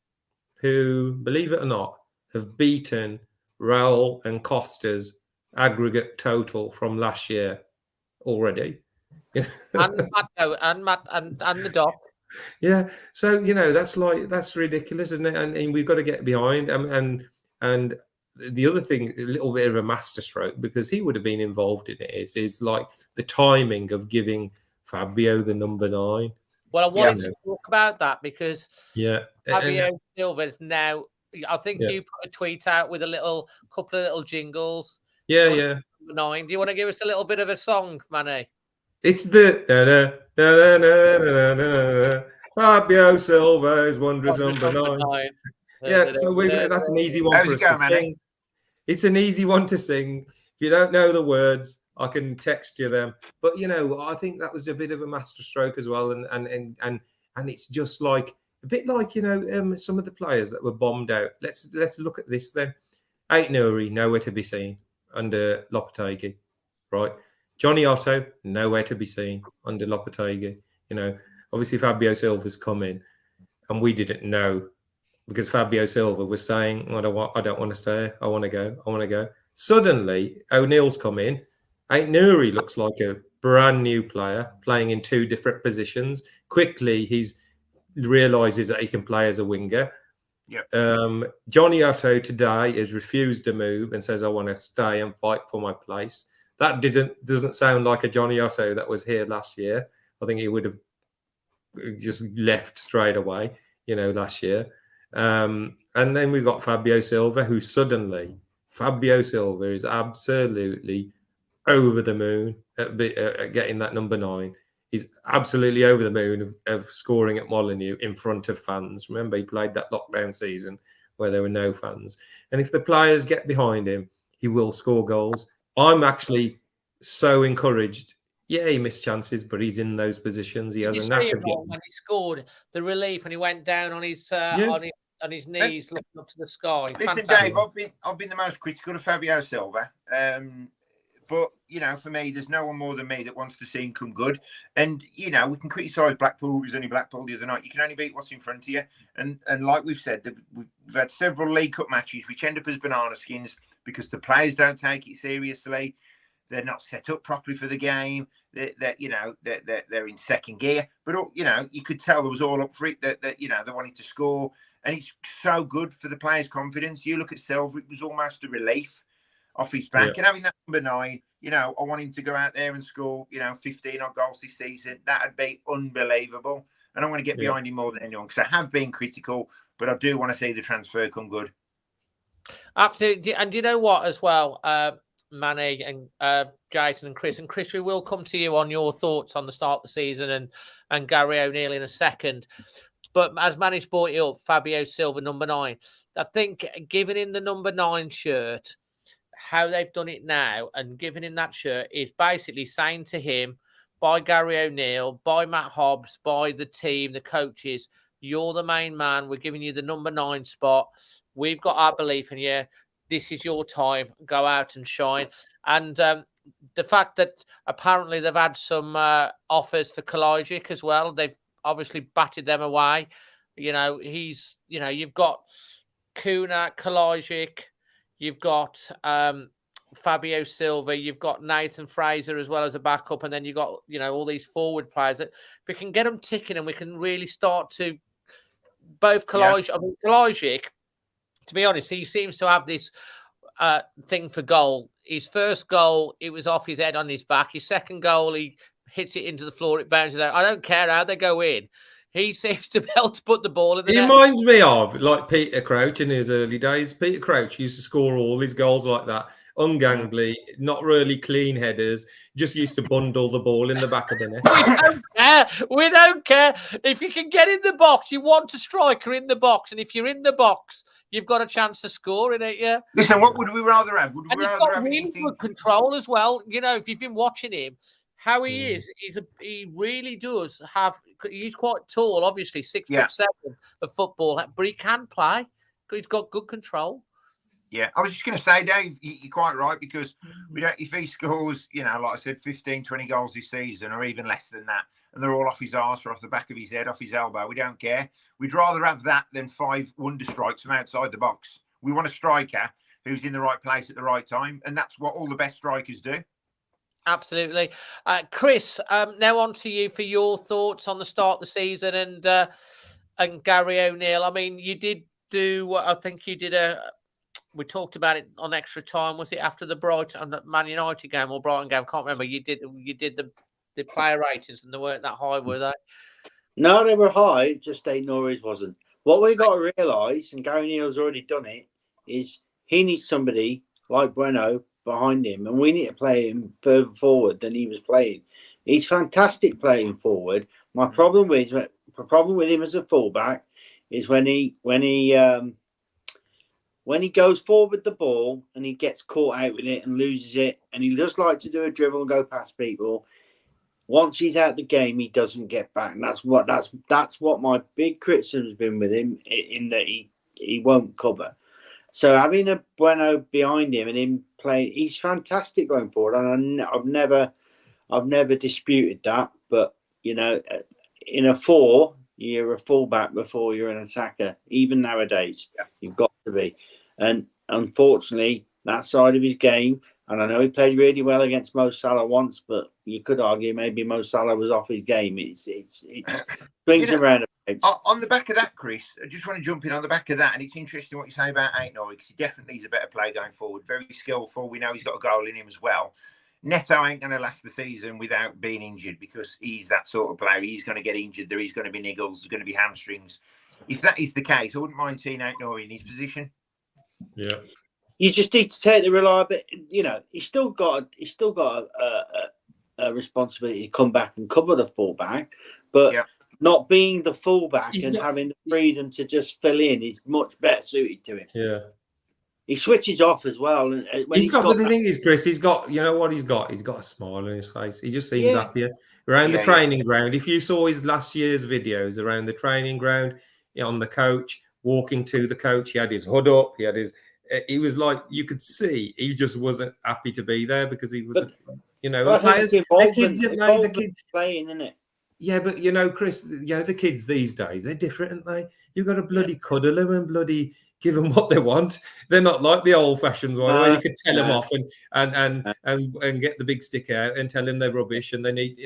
who, believe it or not, have beaten Raul and Costa's aggregate total from last year already. and the Doc. Yeah, so that's ridiculous, isn't it? And we've got to get behind. And the other thing, a little bit of a masterstroke, because he would have been involved in it, is like the timing of giving Fabio the number 9. Well, I wanted to talk about that because Fabio Silva is now. I think you put a tweet out with a couple of little jingles. Yeah. Number 9. Do you want to give us a little bit of a song, Manny? It's the Fabio Silva is wondrous number 9. Yeah, so that's an easy one for us to sing. It's an easy one to sing. If you don't know the words, I can text you them. But I think that was a bit of a masterstroke as well, and it's just like a bit like some of the players that were bombed out. Let's look at this then. Ait-Nouri, nowhere to be seen under Lopetegui, right? Johnny Otto, nowhere to be seen under Lopetegui. Obviously Fabio Silva's come in, and we didn't know because Fabio Silva was saying, I don't want to stay. I want to go. Suddenly, O'Neill's come in. Ait-Nouri looks like a brand new player playing in 2 different positions. Quickly, he realizes that he can play as a winger. Yep. Johnny Otto today has refused to move and says, I want to stay and fight for my place. That doesn't sound like a Johnny Otto that was here last year. I think he would have just left straight away, last year. And then we've got Fabio Silva, who suddenly, Fabio Silva is absolutely over the moon at getting that number 9. He's absolutely over the moon of scoring at Molineux in front of fans. Remember, he played that lockdown season where there were no fans. And if the players get behind him, he will score goals. I'm actually so encouraged. Yeah, he missed chances, but he's in those positions. He has a knack of getting. When he scored, the relief, and he went down on his on his knees, looking up to the sky. Listen, Dave, I've been the most critical of Fabio Silva, but for me, there's no one more than me that wants to see him come good. And we can criticise Blackpool. It was only Blackpool the other night. You can only beat what's in front of you. And like we've said, we've had several League Cup matches which end up as banana skins because the players don't take it seriously. They're not set up properly for the game. They're in second gear. But you could tell there was all up for it. That they wanted to score, and it's so good for the players' confidence. You look at Silva; it was almost a relief off his back, and having that number 9. I want him to go out there and score 15 odd goals this season. That'd be unbelievable, and I want to get behind him more than anyone because I have been critical, but I do want to see the transfer come good. Absolutely, and you know what as well. Manny and Jason and Chris, we will come to you on your thoughts on the start of the season and Gary O'Neill in a second. But as Manny's brought it up, Fabio Silva, number 9. I think giving him the number 9 shirt, how they've done it now, and giving him that shirt is basically saying to him, by Gary O'Neill, by Matt Hobbs, by the team, the coaches, you're the main man. We're giving you the number 9 spot. We've got our belief in you. This is your time. Go out and shine. And the fact that apparently they've had some offers for Kalajic as well. They've obviously batted them away. You've got Kuna, Kalajic, you've got Fabio Silva, you've got Nathan Fraser as well as a backup, and then you've got all these forward players that if we can get them ticking and we can really start to both Kalajic. To be honest, he seems to have this thing for goal. His first goal, it was off his head on his back. His second goal, he hits it into the floor. It bounces out. I don't care how they go in. He seems to be able to put the ball in the net. He reminds me of like Peter Crouch in his early days. Peter Crouch used to score all his goals like that. ungangly, not really clean headers. Just used to bundle the ball in the back of the net. We don't care. We don't care. If you can get in the box, you want a striker in the box. And if you're in the box, you've got a chance to score in it, yeah? Listen, what would we rather have? Would we And he's rather got have really good control as well. You know, if you've been watching him, how he is, he really does have. He's quite tall, obviously 6'7" of football, but he can play. He's got good control. Yeah, I was just going to say, Dave, you're quite right, because we don't. If he scores, you know, like I said, 15, 20 goals this season, or even less than that, and they're all off his arse or off the back of his head, off his elbow, we don't care. We'd rather have that than 5 wonder strikes from outside the box. We want a striker who's in the right place at the right time, and that's what all the best strikers do. Absolutely. Chris, now on to you for your thoughts on the start of the season and Gary O'Neill. I mean, you did do, I think you did we talked about it on Extra Time. Was it after the Brighton Man United game or Brighton game? I can't remember. You did the player ratings, and they weren't that high, were they? No, they were high, just Ait-Nouri's wasn't. What we've got to realise, and Gary O'Neill's already done it, is he needs somebody like Bueno behind him, and we need to play him further forward than he was playing. He's fantastic playing forward. My problem with him as a fullback is when he goes forward with the ball and he gets caught out with it and loses it, and he just like to do a dribble and go past people. Once he's out the game, he doesn't get back, and that's what my big criticism has been with him, in that he won't cover. So having a Bueno behind him and him playing, he's fantastic going forward, and I've never disputed that. But you know, in a 4, you're a fullback before you're an attacker. Even nowadays, you've got to be. And unfortunately, that side of his game, and I know he played really well against Mo Salah once, but you could argue maybe Mo Salah was off his game. It swings around. On the back of that, Chris, I just want to jump in on the back of that, and it's interesting what you say about Ait-Nouri, because he definitely is a better player going forward. Very skillful. We know he's got a goal in him as well. Neto ain't going to last the season without being injured, because he's that sort of player. He's going to get injured. There is going to be niggles. There's going to be hamstrings. If that is the case, I wouldn't mind seeing Ait-Nouri in his position. Yeah. You just need to take the reliability. You know, he's still got a responsibility to come back and cover the fullback, but not being the fullback having the freedom to just fill in is much better suited to him. Yeah. He switches off as well. And when the thing is, Chris, he's got, you know what he's got? He's got a smile on his face. He just seems happier. Around the training ground, if you saw his last year's videos around the training ground, on the coach, walking to the coach, he had his hood up, he was like, you could see he just wasn't happy to be there, because he was, the players, the kids playing, isn't it? Yeah, but Chris, the kids these days, they're different, aren't they? You've got to bloody cuddle them and bloody give them what they want. They're not like the old-fashioned one where you could tell them off and get the big stick out and tell them they're rubbish and they need.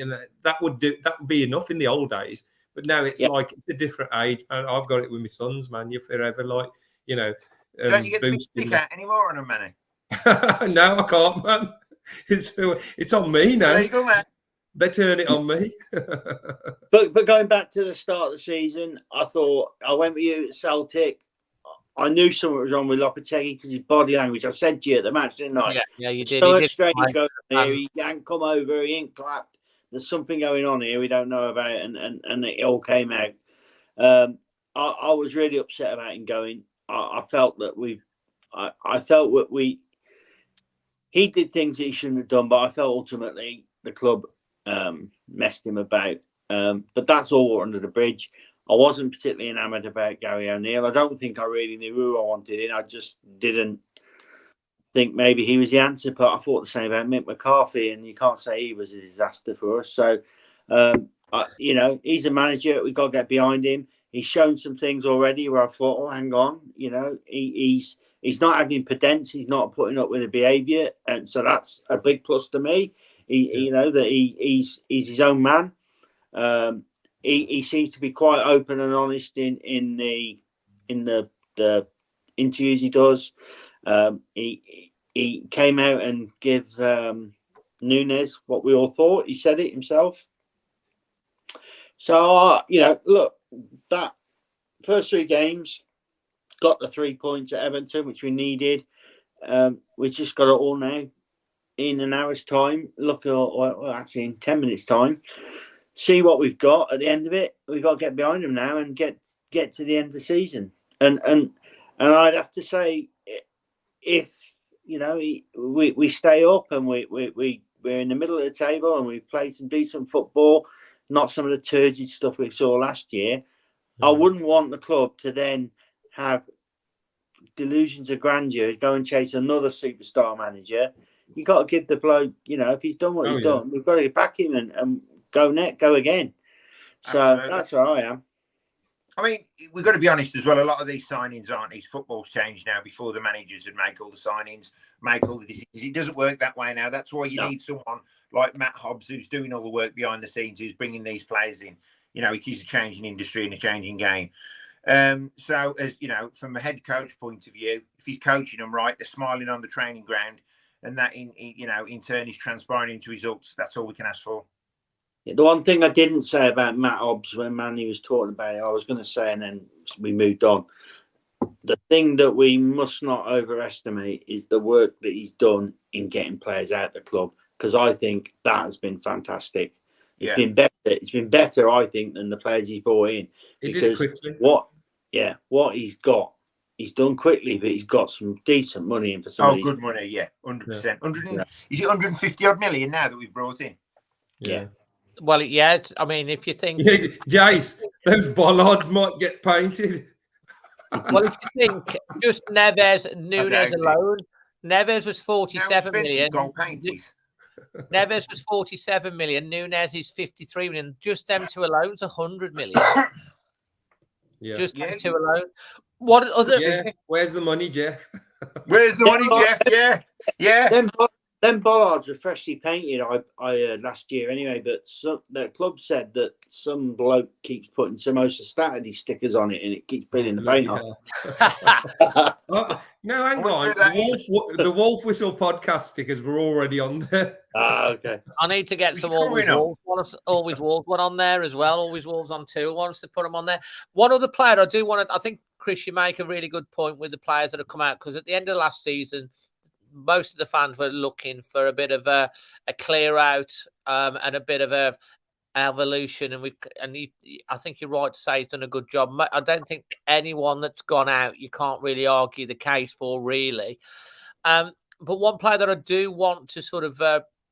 That would be enough in the old days. But now it's like it's a different age, and I've got it with my sons, man. You're forever like, don't you get the big stick out anymore on them, Manny? No, I can't, man. It's on me now. There you go, man. They turn it on me. but going back to the start of the season, I thought I went with you at Celtic. I knew something was wrong with Lopetegui because his body language. I said to you at the match, didn't I? Yeah, you did. So strange going on here. He ain't come over. He ain't clapped. There's something going on here we don't know about, and it all came out. I was really upset about him going. I felt that he did things that he shouldn't have done, but I felt ultimately the club messed him about. But that's all under the bridge. I wasn't particularly enamoured about Gary O'Neill. I don't think I really knew who I wanted in. I just didn't think maybe he was the answer. But I thought the same about Mick McCarthy, and you can't say he was a disaster for us. So, he's a manager. We've got to get behind him. He's shown some things already where I thought, oh, hang on, he's not having pedants. He's not putting up with the behaviour, and so that's a big plus to me. He's his own man. He seems to be quite open and honest in the interviews he does. He came out and gave Nunez what we all thought. He said it himself. So look, that first 3 games got the 3 points at Everton, which we needed. We just got it all now. In an hour's time, look at, well, actually in 10 minutes' time, see what we've got at the end of it. We've got to get behind them now and get to the end of the season. And I'd have to say, if we stay up and we're in the middle of the table and we play some decent football, not some of the turgid stuff we saw last year, I wouldn't want the club to then have delusions of grandeur, go and chase another superstar manager. You got to give the bloke, if he's done what he's done, we've got to back him and go again. So absolutely. That's where I am. I mean, we've got to be honest as well. A lot of these signings aren't. These football's changed now. Before the managers would make all the signings, make all the decisions. It doesn't work that way now. That's why you need someone like Matt Hobbs, who's doing all the work behind the scenes, who's bringing these players in. It is a changing industry and a changing game. So, as from a head coach point of view, if he's coaching them right, they're smiling on the training ground, and that in turn is transpiring into results. That's all we can ask for. The one thing I didn't say about Matt Hobbs when Manny was talking about it, I was going to say, and then we moved on. The thing that we must not overestimate is the work that he's done in getting players out of the club, because I think that has been fantastic. It's been better. It's been better, I think, than the players he's brought in. He did it quickly. What he's got, he's done quickly, but he's got some decent money in for somebody. Oh, good money, 100%. Is it 150 odd million now that we've brought in? Yeah. Well, yeah. I mean, if you think, Jace, those bollards might get painted. Well, if you think just Neves, Nunez alone, Neves was 47 million. Neves was 47 million. Nunez is 53 million. Just them two alone is 100 million. Just them two alone. What other? Yeah. Where's the money, Jeff? Where's the money, Jeff? Yeah. Them bollards were freshly painted. I heard last year anyway, but the club said that some bloke keeps putting some Osa Saturday stickers on it, and it keeps peeling the paint off. No, hang on. The Wolf Whistle podcast stickers were already on there. Okay. I need to get some Always Wolves one on there as well. Always Wolves on two. Wants to put them on there. One other player I do want to. I think Chris, you make a really good point with the players that have come out, because at the end of last season, most of the fans were looking for a bit of a clear out and a bit of a evolution, I think you're right to say he's done a good job. I don't think anyone that's gone out, you can't really argue the case for, really. But one player that I do want to sort of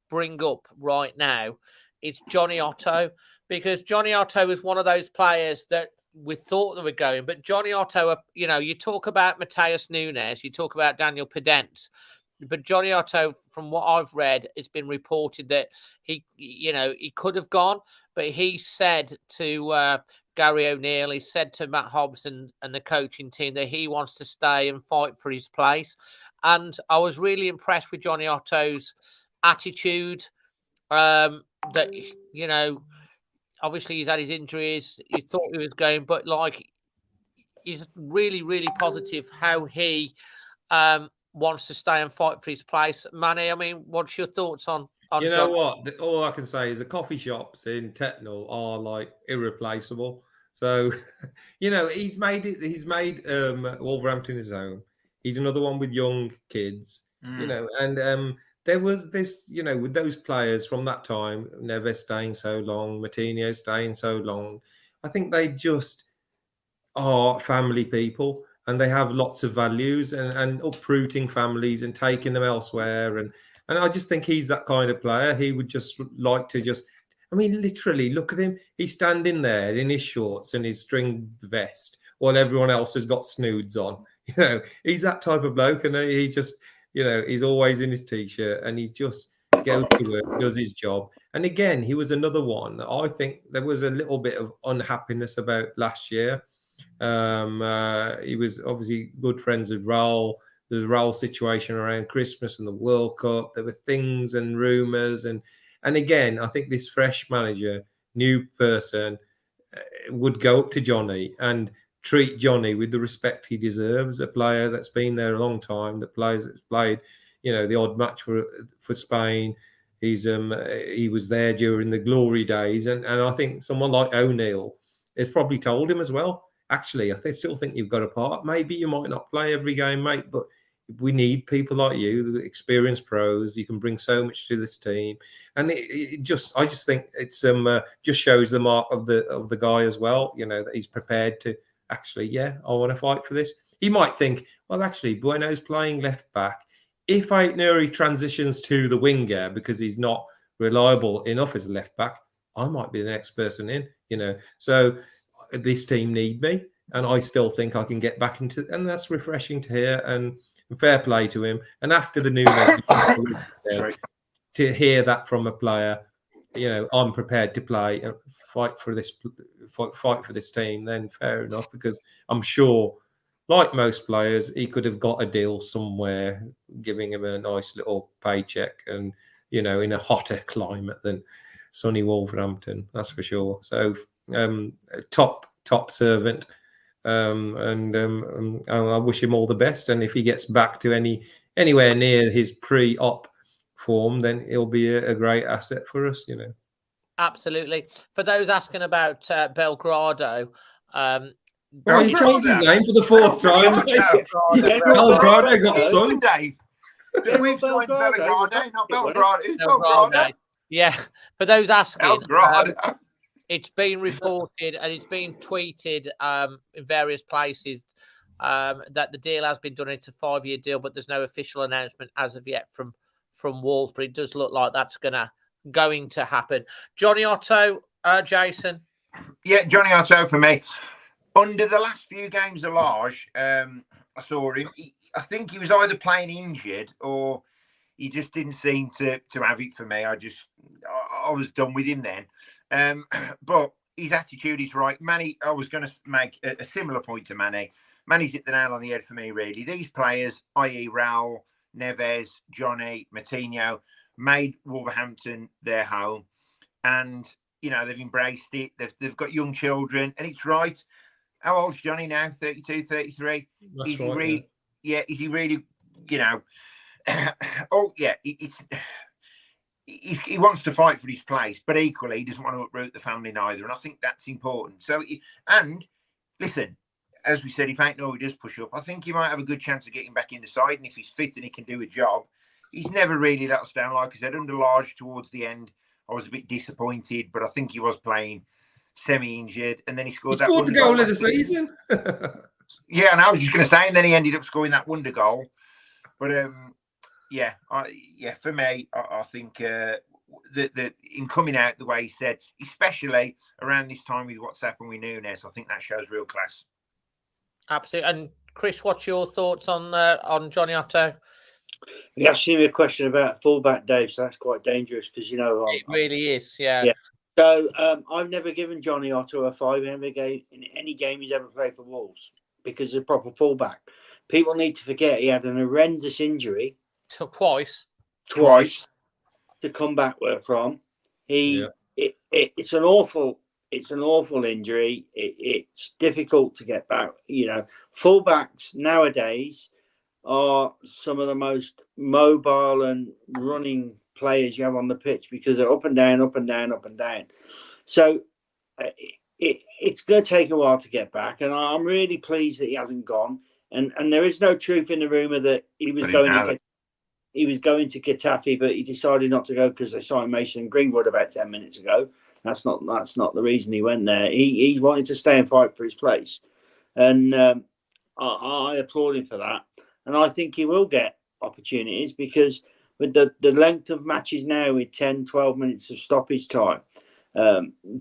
bring up right now is Johnny Otto, because Johnny Otto is one of those players that we thought they were going, but Johnny Otto, you talk about Matheus Nunez, you talk about Daniel Pedence, but Johnny Otto, from what I've read, it's been reported that he could have gone, but he said to Gary O'Neill, he said to Matt Hobbs and the coaching team that he wants to stay and fight for his place. And I was really impressed with Johnny Otto's attitude. That, obviously he's had his injuries. He thought he was going, but he's really, really positive how he wants to stay and fight for his place. Manny, I mean, what's your thoughts on you know what? All I can say is the coffee shops in Tetnall are irreplaceable. So, he's made Wolverhampton his own. He's another one with young kids, and there was this, with those players from that time, Neves staying so long, Martinez staying so long. I think they just are family people. And they have lots of values and uprooting families and taking them elsewhere. And I just think he's that kind of player. He would just like to literally look at him. He's standing there in his shorts and his string vest while everyone else has got snoods on. He's that type of bloke. And he just, he's always in his T-shirt and he's just goes to work, does his job. And again, he was another one that I think there was a little bit of unhappiness about last year. He was obviously good friends with Raul. There's a Raul situation around Christmas and the World Cup. There were things and rumours, and again, I think this fresh manager, new person, would go up to Johnny and treat Johnny with the respect he deserves. A player that's been there a long time, that's played, the odd match for Spain. He was there during the glory days, and I think someone like O'Neill has probably told him as well. Actually, I still think you've got a part. Maybe you might not play every game, mate, but we need people like you, the experienced pros. You can bring so much to this team, and I just think it's just shows the mark of the guy as well. You know, that he's prepared to actually, I want to fight for this. He might think, well, actually, Bueno's playing left back. If Ait-Nouri transitions to the winger because he's not reliable enough as a left back, I might be the next person in. You know, so this team need me, and I still think I can get back into, and that's refreshing to hear. And fair play to him. And after the Nunez, to hear that from a player, you know, I'm prepared to play and fight for this team. Then fair enough, because I'm sure, like most players, he could have got a deal somewhere, giving him a nice little paycheck, and you know, in a hotter climate than sunny Wolverhampton, that's for sure. So top servant. And I wish him all the best. And if he gets back to anywhere near his pre-op form, then he'll be a great asset for us, you know. Absolutely. For those asking about Belgrado, he changed his name for the fourth time. Belgrado got sung. Belgrado, not Belgrado. Yeah, for those asking, it's been reported and it's been tweeted in various places that the deal has been done. It's a 5-year deal, but there's no official announcement as of yet from Wolves. But it does look like that's going to happen. Johnny Otto, Jason. Yeah, Johnny Otto for me. Under the last few games of Large, I saw him. I think he was either playing injured or he just didn't seem to have it for me. I was done with him then. But his attitude is right. Manny, I was going to make a similar point to Manny. Manny's hit the nail on the head for me, really. These players, i.e. Raul, Neves, Johnny, Matinho, made Wolverhampton their home. And, you know, they've embraced it. They've got young children. And it's right. How old's Johnny now? 32, 33? That's is right, he really, is he really, you know... He wants to fight for his place, but equally he doesn't want to uproot the family neither. And I think that's important. So, and listen, as we said, if Ait-Nouri does push up, I think he might have a good chance of getting back in the side. And if he's fit and he can do a job, he's never really let us down. Like I said, under Large towards the end, I was a bit disappointed, but I think he was playing semi-injured. And then he scored that the goal of the season. Yeah, and I was just going to say, and then he ended up scoring that wonder goal. But for me, I think that in coming out the way he said, especially around this time with what's happened with Nunez, I think that shows real class. Absolutely. And Chris, what's your thoughts on Johnny Otto? You asked me a question about fullback, Dave, so that's quite dangerous because, you know... It really is, yeah. So I've never given Johnny Otto a 5 in any game he's ever played for Wolves because he's a proper fullback. People need to forget he had an horrendous injury. Twice to come back from. It's an awful injury. It's difficult to get back. You know, fullbacks nowadays are some of the most mobile and running players you have on the pitch because they're up and down, up and down, up and down. So it's going to take a while to get back, and I'm really pleased that he hasn't gone. And there is no truth in the rumor that he was going to Getafe, but he decided not to go because they signed Mason Greenwood about 10 minutes ago. That's not the reason he went there. He wanted to stay and fight for his place, and I applaud him for that. And I think he will get opportunities because with the length of matches now, with 10, 12 minutes of stoppage time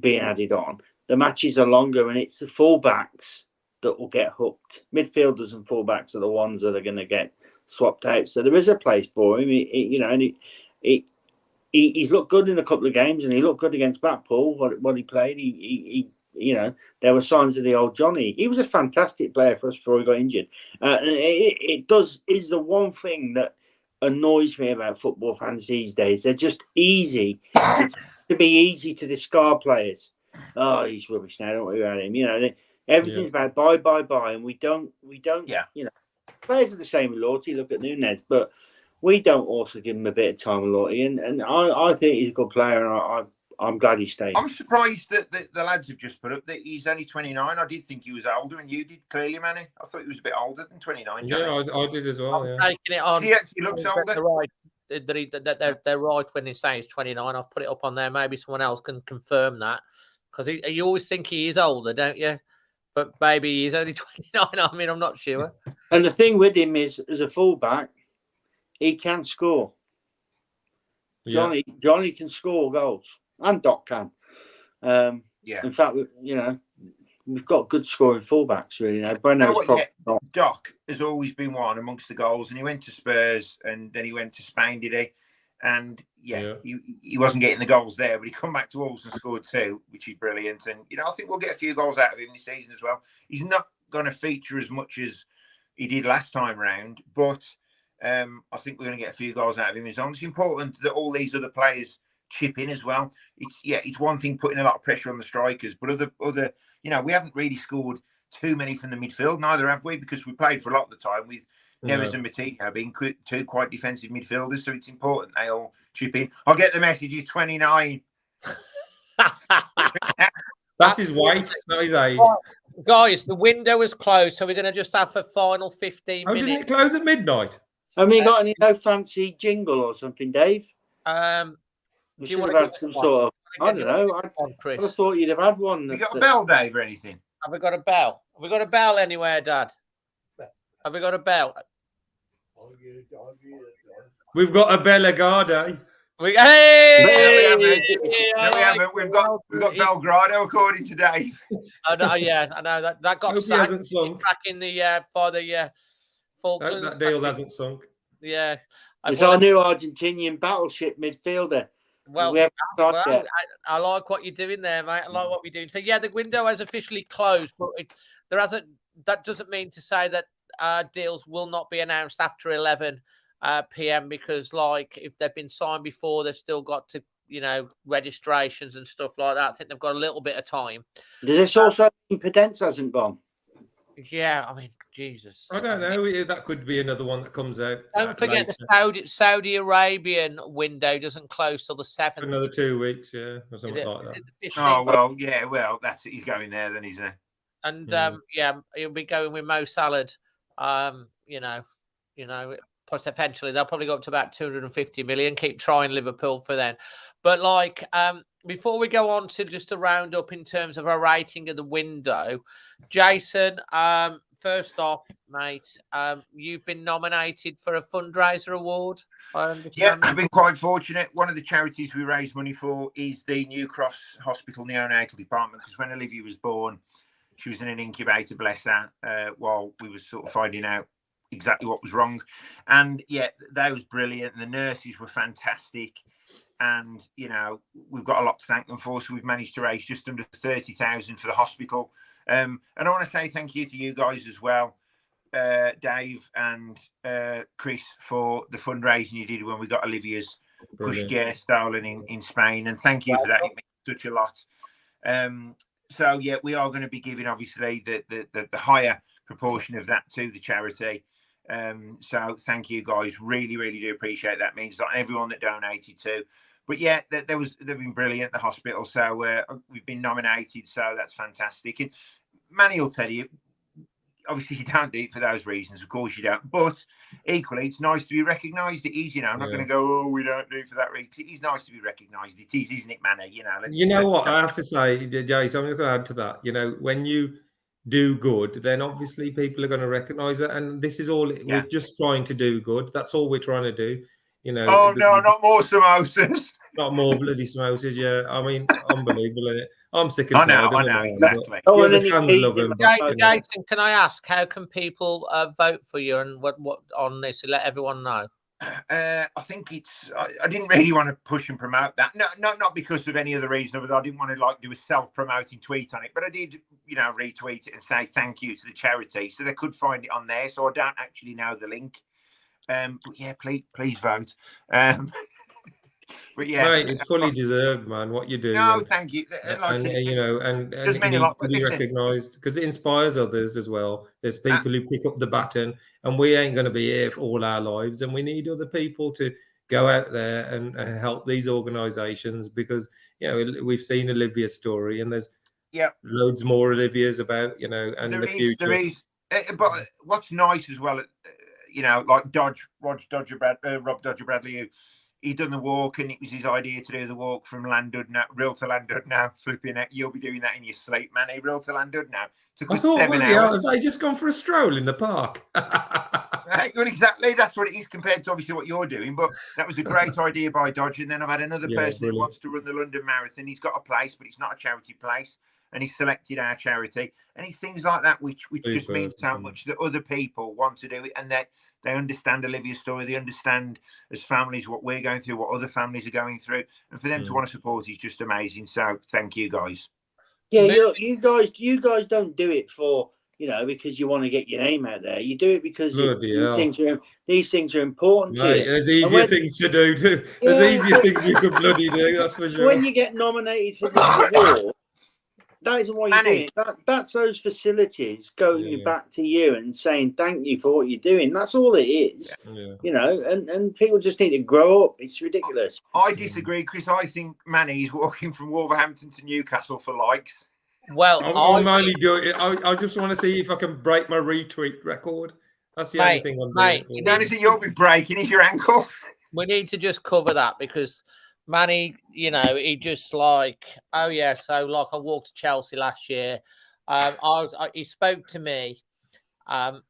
being added on, the matches are longer, and it's the fullbacks that will get hooked. Midfielders and fullbacks are the ones that are going to get swapped out. So there is a place for him. He's looked good in a couple of games, and he looked good against Blackpool. What he played, he there were signs of the old Johnny. He was a fantastic player for us before he got injured. And it is the one thing that annoys me about football fans these days. They're just easy. It's to be easy to discard players. Oh, he's rubbish now. Don't worry about him. You know. Everything's about buy, and we don't. Yeah. You know, players are the same with Lorty. Look at Nunez, but we don't also give him a bit of time with Lorty, and I think he's a good player, and I'm glad he stayed. I'm surprised that the lads have just put up that he's only 29. I did think he was older, and you did clearly, Manny. I thought he was a bit older than 29. Johnny. Yeah, I did as well. I'm taking it on. He actually looks older. They're right when they say he's 29. I've put it up on there. Maybe someone else can confirm that, because you always think he is older, don't you? But maybe he's only 29. I mean, I'm not sure. And the thing with him is, as a fullback, he can score. Johnny can score goals, and Doc can. In fact, we've got good scoring fullbacks, really. Doc has always been one amongst the goals, and he went to Spurs, and then he went to Spain, did he? And he wasn't getting the goals there, but he come back to Wolves and scored 2, which is brilliant. And I think we'll get a few goals out of him this season as well. He's not going to feature as much as he did last time round, but I think we're going to get a few goals out of him. It's important that all these other players chip in as well. It's one thing putting a lot of pressure on the strikers, but other we haven't really scored too many from the midfield, neither have we, because we played for a lot of the time with Neves and Matino being 2 quite defensive midfielders, so it's important they all chip in. I'll get the message. He's 29. That's his weight, not his age. Guys, the window is closed, so we're going to just have a final 15 minutes. Doesn't it close at midnight? Have you got any fancy jingle or something, Dave? Do you want to have some sort of? I don't know. I thought you'd have had one. You got a bell, Dave, or anything? Have we got a bell? Have we got a bell anywhere, Dad? Have we got a bell? We've got a Bellegarde. No, we haven't. We've got Belgrado, according to Dave. I know that got sacked. Hasn't sunk back in the by the Falklands. That deal hasn't sunk. Yeah, it's our new Argentinian battleship midfielder. Well, I like what you're doing there, mate. I like what we're doing. So the window has officially closed, but that doesn't mean to say that deals will not be announced after 11 p.m. because, if they've been signed before, they've still got to, registrations and stuff like that. I think they've got a little bit of time. Does this also mean Pedence hasn't gone? Yeah, I mean, Jesus. I don't know. That could be another one that comes out. Don't forget the Saudi Arabian window doesn't close till the 7th. Another 2 weeks, or something like that. Oh, well, that's it. He's going there then, isn't he? And he'll be going with Mo Salah. Potentially they'll probably go up to about 250 million. Keep trying Liverpool for then. But before we go on to just a round up in terms of our rating of the window, Jason, first off, mate, you've been nominated for a fundraiser award. Yeah, I've been quite fortunate. One of the charities we raise money for is the New Cross Hospital neonatal department, because when Olivia was born, she was in an incubator, bless her, while we were sort of finding out exactly what was wrong. And that was brilliant. And the nurses were fantastic. And, we've got a lot to thank them for. So we've managed to raise just under 30,000 for the hospital. And I want to say thank you to you guys as well, Dave and Chris, for the fundraising you did when we got Olivia's pushchair stolen in Spain. And thank you for that. It meant such a lot. So, we are going to be giving, obviously, the higher proportion of that to the charity. So thank you, guys. Really, really do appreciate that. Means that everyone that donated to. But they've been brilliant, the hospital. So we've been nominated. So that's fantastic. And Manny will tell you, obviously you don't do it for those reasons. Of course you don't. But equally, it's nice to be recognised. It is, I'm not going to go, we don't do it for that reason. It is nice to be recognised. It is, isn't it, Manny? What I have to say, Jason, I'm going to add to that. When you do good, then obviously people are going to recognise it. And this is all, we're just trying to do good. That's all we're trying to do. Oh, no, not more samosas. Not more bloody samosas, I mean, unbelievable, isn't it? I'm sick and tired. I know, exactly. The fans love him. Jason, can I ask, how can people vote for you and what on this to let everyone know? I think I didn't really want to push and promote that. No, not because of any other reason other than I didn't want to do a self-promoting tweet on it, but I did, retweet it and say thank you to the charity, so they could find it on there. So I don't actually know the link. But please vote. But mate, it's fully deserved, man. What you do. No, thank you. And it needs to be recognised because it inspires others as well. There's people who pick up the baton, and we ain't going to be here for all our lives, and we need other people to go out there and help these organisations, because we've seen Olivia's story, and there's loads more Olivia's about, and the future. There is, but what's nice as well, like Rob Dodger Bradley, he done the walk, and it was his idea to do the walk from Real to Landud now. Flipping it, you'll be doing that in your sleep, Manny. Real to Landud now. I thought, 7 hours. They just gone for a stroll in the park. Well, exactly. That's what it is compared to obviously what you're doing. But that was a great idea by Dodge. And then I've had another person who wants to run the London Marathon. He's got a place, but it's not a charity place. And he's selected our charity. And it's things like that which just means so much that other people want to do it, and that they understand Olivia's story. They understand as families what we're going through, what other families are going through. And for them to want to support is just amazing. So thank you guys. Yeah, you guys don't do it for, because you want to get your name out there. You do it because these things are important to you. There's easier things to do too. There's easier things you could bloody do, that's for sure. When you get nominated for this award, that isn't what you're doing. That's those facilities going back to you and saying thank you for what you're doing. That's all it is. And people just need to grow up. It's ridiculous. I disagree, Chris. I think Manny's walking from Wolverhampton to Newcastle for likes. Well, I'm only doing it. I just want to see if I can break my retweet record. That's the only thing I'm doing. The only thing you'll be breaking is your ankle. We need to just cover that, because Manny, he just so like I walked to Chelsea last year. He spoke to me and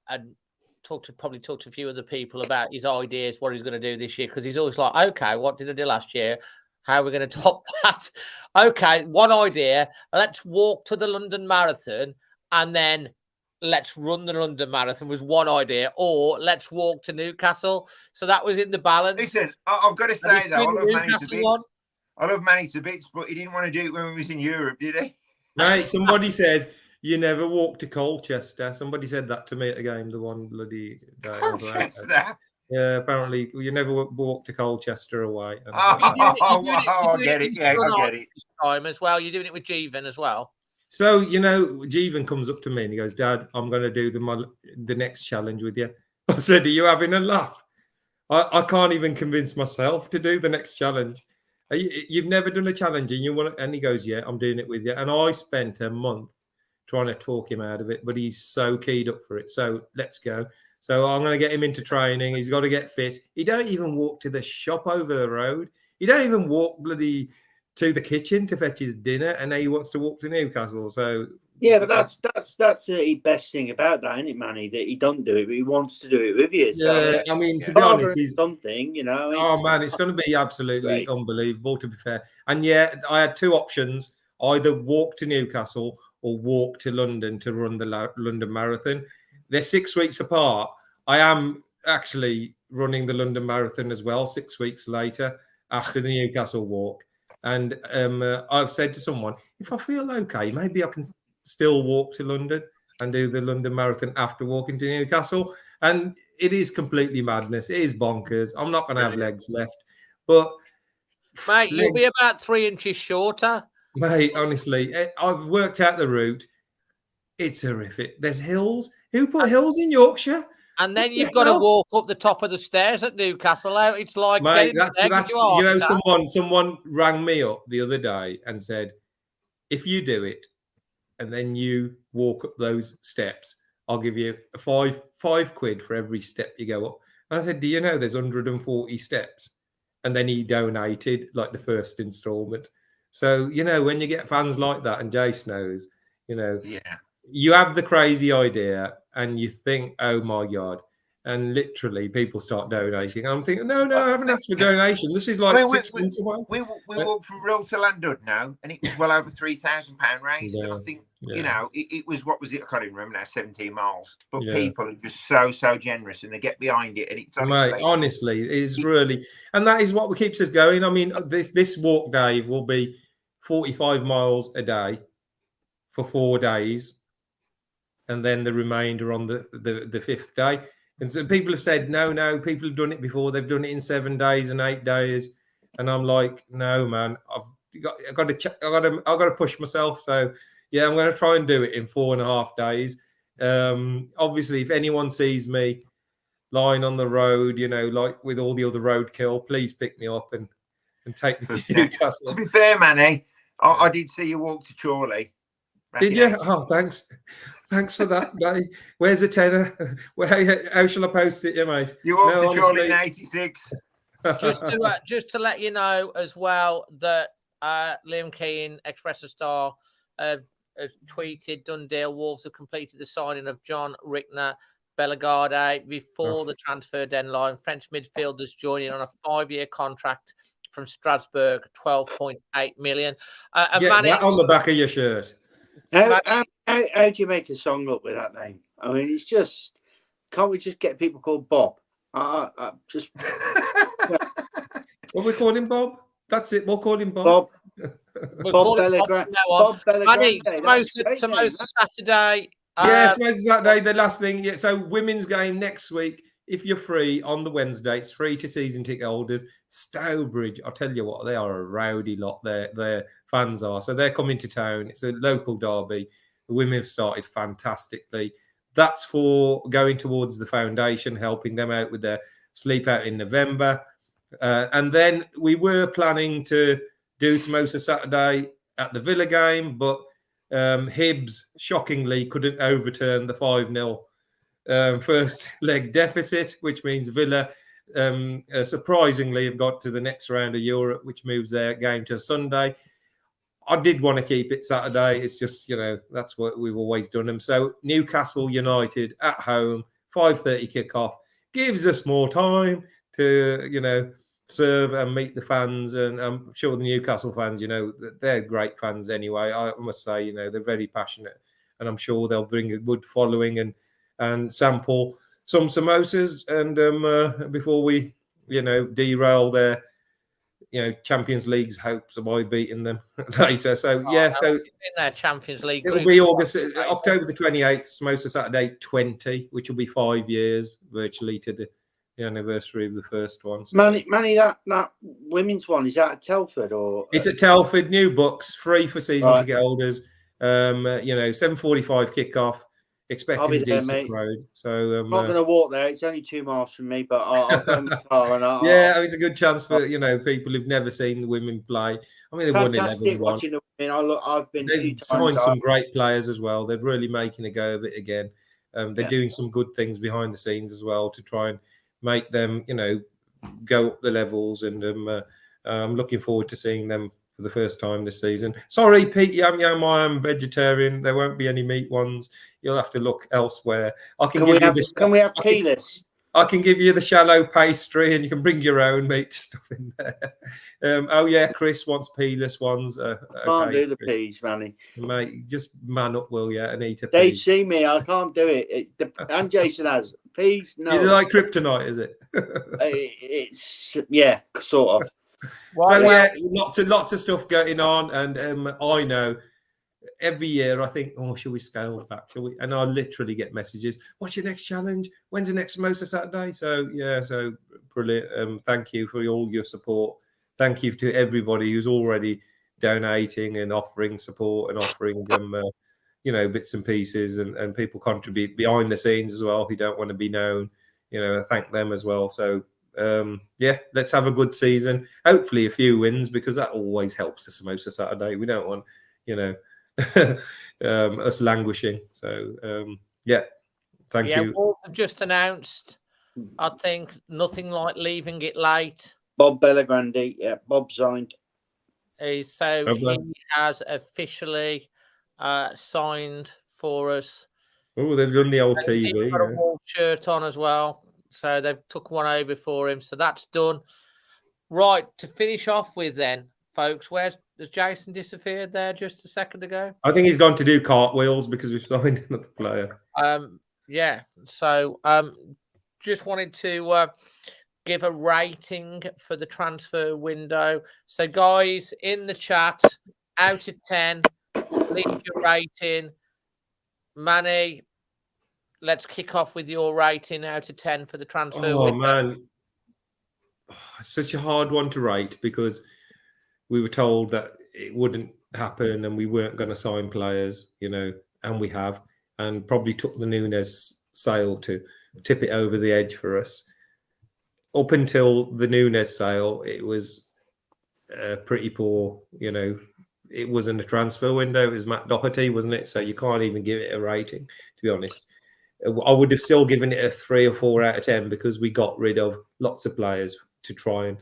probably talked to a few other people about his ideas, what he's going to do this year, because he's always like, okay, what did I do last year? How are we going to top that? Okay, one idea. Let's walk to the London Marathon and then let's run the London Marathon was one idea, or let's walk to Newcastle. So that was in the balance. Listen, I've got to say, though, I love Manny to bits, but he didn't want to do it when we was in Europe, did he? Mate, somebody says you never walk to Colchester. Somebody said that to me at the game, the one bloody day. Colchester? Yeah, apparently you never walk to Colchester away. I get it. Yeah, I get it. Time as well. You're doing it with Jeevan as well. So, Jeevan comes up to me and he goes, Dad, I'm going to do the next challenge with you. I said, are you having a laugh? I can't even convince myself to do the next challenge. You've never done a challenge and he goes, yeah, I'm doing it with you. And I spent a month trying to talk him out of it, but he's so keyed up for it. So let's go. So I'm going to get him into training. He's got to get fit. He don't even walk to the shop over the road. He don't even walk bloody to the kitchen to fetch his dinner, and now he wants to walk to Newcastle. So yeah, but that's the best thing about that, isn't it, Manny? That he don't do it, but he wants to do it with you. So, I mean, to be honest, he's something, Oh man, it's going to be absolutely unbelievable, to be fair. And yeah, I had two options: either walk to Newcastle or walk to London to run the London Marathon. They're 6 weeks apart. I am actually running the London Marathon as well 6 weeks later after the Newcastle walk. And I've said to someone, if I feel okay, maybe I can still walk to London and do the London Marathon after walking to Newcastle. And it is completely madness. It is bonkers. I'm not going to have legs left. But mate, you'll be about 3 inches shorter. Mate, honestly, I've worked out the route. It's horrific. There's hills. Who put hills in Yorkshire? And then you've got to walk up the top of the stairs at Newcastle. It's like, mate, that's someone rang me up the other day and said, if you do it and then you walk up those steps, I'll give you five quid for every step you go up. And I said, do you know there's 140 steps? And then he donated like the first installment. So, when you get fans like that, and Jace knows, you have the crazy idea and you think, oh my God. And literally people start donating. And I'm thinking, no, I haven't asked for donation. This is like 6 months away. We walked from Real to Landud now, and it was well over £3,000 raised. Yeah. And I think, it was, what was it? I can't even remember now, 17 miles. But people are just so generous, and they get behind it. And it's honestly, it's really, and that is what keeps us going. I mean, this walk, Dave, will be 45 miles a day for 4 days. And then the remainder on the fifth day. And so people have said, no, people have done it before. They've done it in 7 days and 8 days. And I'm like, no, man, I've got to push myself. So yeah, I'm going to try and do it in 4.5 days. Obviously, if anyone sees me lying on the road, like with all the other roadkill, please pick me up and take me to Newcastle. To be fair, Manny, I did see you walk to Chorley. Did you? Oh, thanks. Thanks for that, mate. Where's the tenner? How shall I post it, mate? You walked to Chorley in '86. Just to let you know as well that Liam Keane, Express Star, has tweeted, done deal. Wolves have completed the signing of John Rickner Bellegarde before the transfer deadline. French midfielders joining on a 5-year contract from Strasbourg, 12.8 million. Get Manny, that on the back of your shirt. How do you make a song up with that name? I mean, it's just, can't we just get people called Bob? Just What we call him, Bob? That's it. We'll call him Bob. Bob Bellegrande. Bob Bellegrande. Samosa Saturday. Yes, Saturday. The last thing. Yeah, so women's game next week. If you're free on the Wednesday, it's free to season ticket holders. Stowbridge, I'll tell you what, they are a rowdy lot. Their fans are. So they're coming to town. It's a local derby. The women have started fantastically. That's for going towards the foundation, helping them out with their sleep out in November. And then we were planning to do Samosa Saturday at the Villa game, but Hibbs shockingly couldn't overturn the 5-0 first leg deficit, which means Villa surprisingly have got to the next round of Europe, which moves their game to Sunday. I did want to keep it Saturday. It's just, that's what we've always done them. So Newcastle United at home, 5:30 kickoff, gives us more time to, serve and meet the fans. And I'm sure the Newcastle fans, they're great fans anyway. I must say, they're very passionate, and I'm sure they'll bring a good following and sample some samosas and before we, derail their, Champions League's hopes by beating them later. So so in their Champions League, it'll be October the 28th, Samosa Saturday 20, which will be 5 years virtually to the anniversary of the first one. So. Manny, that women's one, is that at Telford or? It's at Telford. New books, free for season ticket holders. 7:45 kickoff. Expecting a decent crowd. So I'm not going to walk there. It's only 2 miles from me, but I'll go in the car and it's a good chance for people who've never seen the women play. I mean, they've won 11-1. Watching the women. I've been. They've signed some great players as well. They're really making a go of it again. They're doing some good things behind the scenes as well to try and make them, go up the levels. And I'm looking forward to seeing them for the first time this season. Sorry, Pete Yam Yam, I am vegetarian. There won't be any meat ones. You'll have to look elsewhere. Can we have peelers? I can give you the shallow pastry, and you can bring your own meat stuff in there. Chris wants peeless ones. Can't do the peas, Manny. Mate, just man up, will you, and eat a They've pea. seen me. I can't do it. And Jason has peas. No, you like kryptonite, is it? It's sort of. Lots of stuff going on, and I know every year I think, shall we scale back? Shall we? And I literally get messages. What's your next challenge? When's the next Samosa Saturday? So brilliant. Thank you for all your support. Thank you to everybody who's already donating and offering support and offering them, bits and pieces, and people contribute behind the scenes as well who don't want to be known. I thank them as well. So. Let's have a good season. Hopefully a few wins, because that always helps the Samosa Saturday. We don't want, us languishing. So, thank you. Wolves have just announced, I think, nothing like leaving it late. Bob Bellegrande, Bob signed. So he has officially signed for us. Oh, they've done the old TV. He's got a Wolves shirt on as well. So they've took one over for him. So that's done. Right, to finish off with then, folks, has Jason disappeared there just a second ago? I think he's gone to do cartwheels because we've signed another player. So just wanted to give a rating for the transfer window. So guys, in the chat, out of 10, leave your rating. Manny, let's kick off with your rating out of 10 for the transfer window. Oh, man. It's such a hard one to rate because we were told that it wouldn't happen and we weren't going to sign players, and we have, and probably took the Nunez sale to tip it over the edge for us. Up until the Nunez sale, it was pretty poor. You know, it wasn't a transfer window. It was Matt Doherty, wasn't it? So you can't even give it a rating, to be honest. I would have still given it a 3 or 4 out of 10 because we got rid of lots of players to try and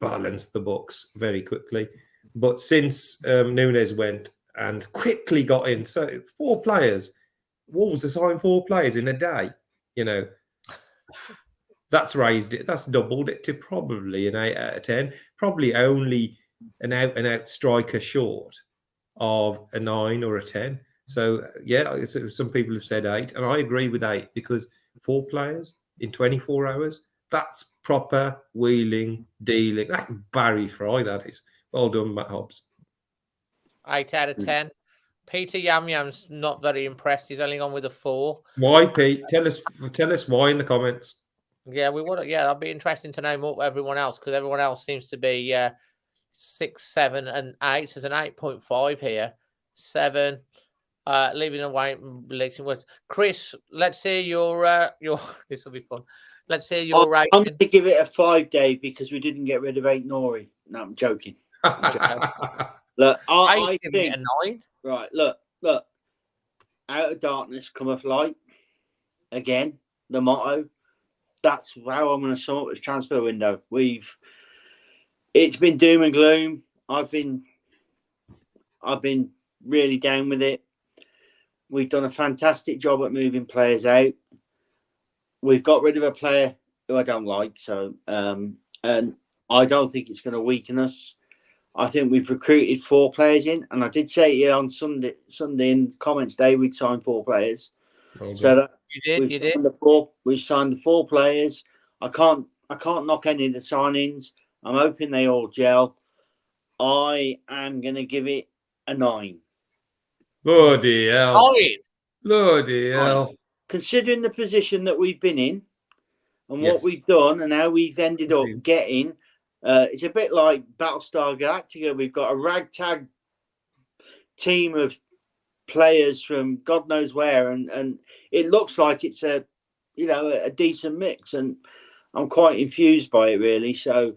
balance the books very quickly. But since Nunez went and quickly got in, so 4 players, Wolves assigned 4 players in a day. You know, that's raised it. That's doubled it to probably an 8 out of 10. Probably only an out-and-out striker short of a 9 or a 10. So, yeah, some people have said 8, and I agree with 8 because 4 players in 24 hours, that's proper wheeling, dealing. That's Barry Fry, that is. Well done, Matt Hobbs. 8 out of 10. Peter Yamyam's not very impressed. He's only gone with a 4. Why, Pete? Tell us why in the comments. Yeah, we would. Yeah, that'd be interesting to know more everyone else because everyone else seems to be 6, 7, and 8. There's an 8.5 here. 7. Leaving away relating with Chris. Let's hear your. This will be fun. Let's hear your rating. I'm going to give it a 5, Dave, because we didn't get rid of Ait-Nouri. No, I'm joking. Look, I think it a 9. Right, look. Out of darkness cometh light. Again, the motto. That's how I'm going to sum up this transfer window. It's been doom and gloom. I've been really down with it. We've done a fantastic job at moving players out. We've got rid of a player who I don't like, so and I don't think it's going to weaken us. I think we've recruited 4 players in, and I did say here on Sunday in the comments day we'd signed 4 players. Okay. So that you did. We've signed the 4 players. I can't knock any of the signings. I'm hoping they all gel. I am going to give it a 9. Bloody hell. 9. Bloody hell. Considering the position that we've been in and Yes. what we've done and how we've ended up getting, it's a bit like Battlestar Galactica. We've got a ragtag team of players from God knows where, and it looks like it's a decent mix, and I'm quite infused by it really. So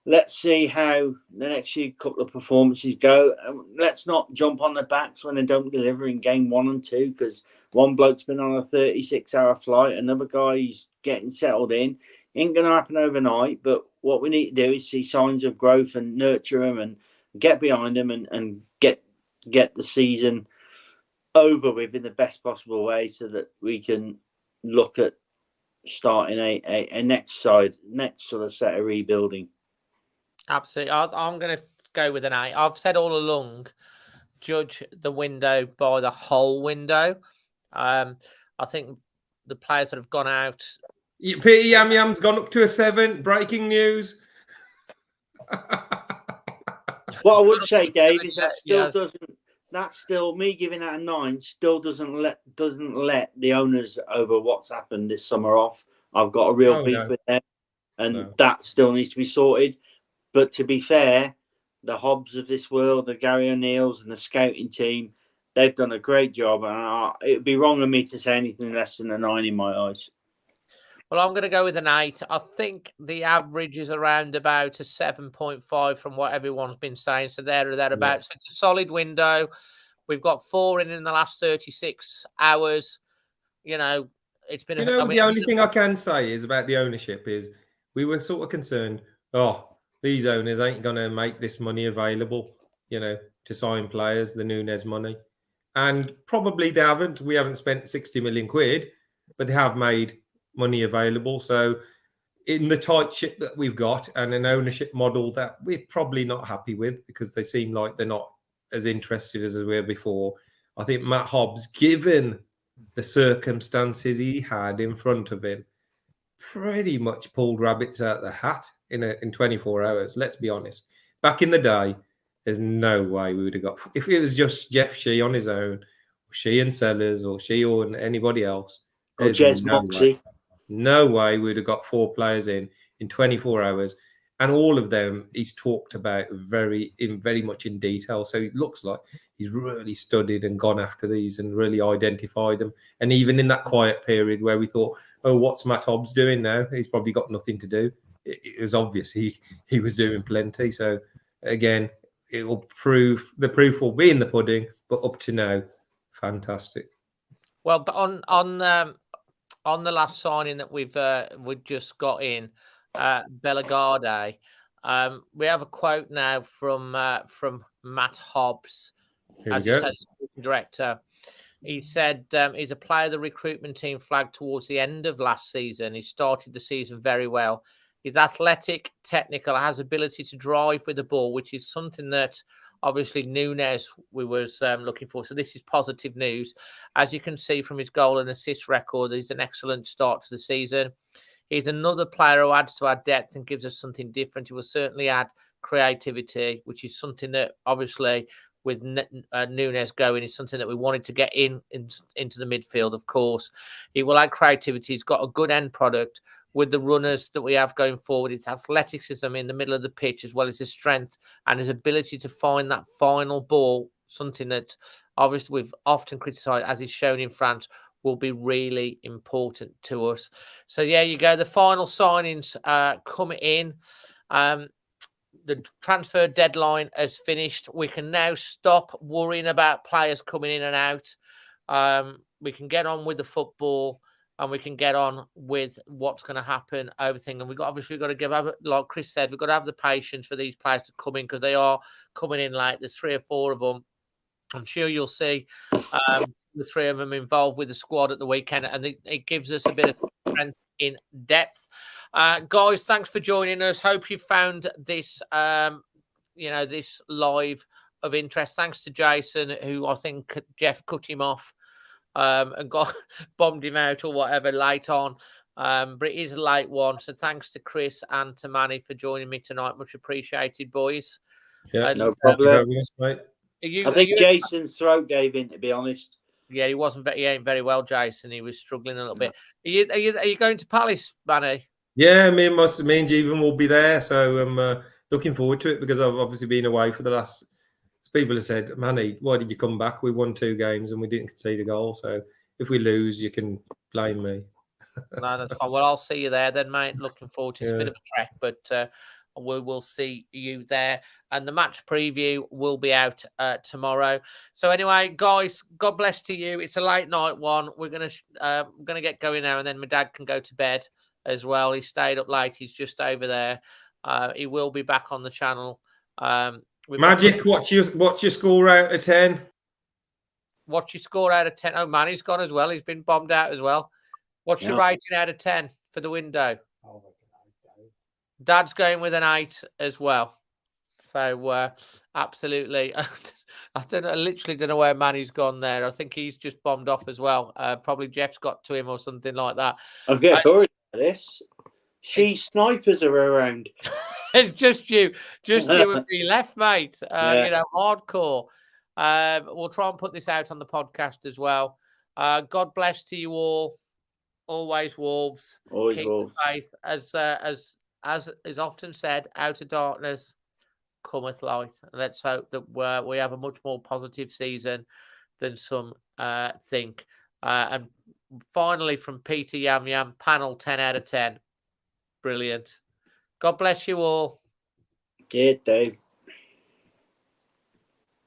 let's see how the next few couple of performances go. Let's not jump on the backs when they don't deliver in game 1 and 2, because one bloke's been on a 36-hour flight, another guy's getting settled in. Ain't going to happen overnight, but what we need to do is see signs of growth and nurture them and get behind them and get the season over with in the best possible way so that we can look at starting a next sort of set of rebuilding. Absolutely. I'm going to go with an 8. I've said all along, judge the window by the whole window. I think the players that have gone out. Peter Yamyam's gone up to a 7. Breaking news. What I would say, Dave, is that still me giving that a 9 still doesn't let the owners over what's happened this summer off. I've got a real beef with them, and that still needs to be sorted. But to be fair, the Hobbs of this world, the Gary O'Neills and the scouting team, they've done a great job. And it would be wrong of me to say anything less than a 9 in my eyes. Well, I'm going to go with an 8. I think the average is around about a 7.5 from what everyone's been saying. So there or thereabouts. Yeah. It's a solid window. We've got 4 in the last 36 hours. You know, it's been... the only thing I can say is about the ownership is we were sort of concerned, these owners ain't going to make this money available, to sign players, the Nunez money. And probably they haven't. We haven't spent 60 million quid, but they have made money available. So in the tight ship that we've got and an ownership model that we're probably not happy with because they seem like they're not as interested as they were before, I think Matt Hobbs, given the circumstances he had in front of him, pretty much pulled rabbits out of the hat in 24 hours. Let's be honest. Back in the day, there's no way we would have got... If it was just Jeff Shee on his own, or Shee and Sellers, or Shee or anybody else, or Jez Moxie. No way we would have got 4 players in 24 hours. And all of them he's talked about very much in detail. So it looks like he's really studied and gone after these and really identified them. And even in that quiet period where we thought oh, what's Matt Hobbs doing now? He's probably got nothing to do. It was obvious he was doing plenty. So again, it will prove, the proof will be in the pudding. But up to now, fantastic. Well, but on the last signing that we've just got in, Bellegarde, we have a quote now from Matt Hobbs, as he said, director. He said he's a player the recruitment team flagged towards the end of last season. He started the season very well. He's athletic, technical, has ability to drive with the ball, which is something that obviously Nunez we was looking for. So this is positive news. As you can see from his goal and assist record, he's an excellent start to the season. He's another player who adds to our depth and gives us something different. He will certainly add creativity, which is something that obviously with Nunez going is something that we wanted to get into the midfield, of course. He will add creativity. He's got a good end product with the runners that we have going forward. His athleticism in the middle of the pitch, as well as his strength and his ability to find that final ball, something that obviously we've often criticised, as he's shown in France, will be really important to us. So, yeah, you go. The final signings coming in. The transfer deadline has finished. We can now stop worrying about players coming in and out. We can get on with the football and we can get on with what's going to happen, everything. And we've got to give, like Chris said, we've got to have the patience for these players to come in because they are coming in late. There's 3 or 4 of them. I'm sure you'll see the 3 of them involved with the squad at the weekend, and it gives us a bit of strength in depth. Guys, thanks for joining us. Hope you found this, this live of interest. Thanks to Jason, who I think Jeff cut him off and bombed him out or whatever late on. But it is a late one. So thanks to Chris and to Manny for joining me tonight. Much appreciated, boys. Yeah, no problem. Mate. I think Jason's throat gave in, to be honest. Yeah, he ain't very well, Jason. He was struggling a little bit. Are you going to Palace, Manny? Yeah, me and Jeevan will be there. So I'm looking forward to it because I've obviously been away for the last. People have said, Manny, why did you come back? We won 2 games and we didn't concede a goal. So if we lose, you can blame me. No, that's fine. Well, I'll see you there then, mate. Looking forward to it. It's a bit of a trek, but we will see you there. And the match preview will be out tomorrow. So anyway, guys, God bless to you. It's a late night one. We're gonna get going now, and then my dad can go to bed as well. He stayed up late. He's just over there. He will be back on the channel. Magic, what's your score out of 10? What's your score out of 10? Oh, Manny's gone as well. He's been bombed out as well. What's your rating out of 10 for the window? Dad's going with an 8 as well. So absolutely, I literally don't know where Manny's gone there. I think he's just bombed off as well. Probably Jeff's got to him or something like that. I'm getting worried about this. Snipers are around. It's just you and me left, mate. Hardcore. We'll try and put this out on the podcast as well. God bless to you all. Always Wolves. Always Keep Wolves. Faith, as is often said, out of darkness cometh light. Let's hope that we have a much more positive season than some think. And finally, from Peter Yam Yam, panel 10 out of 10. Brilliant. God bless you all. Yeah, Dave.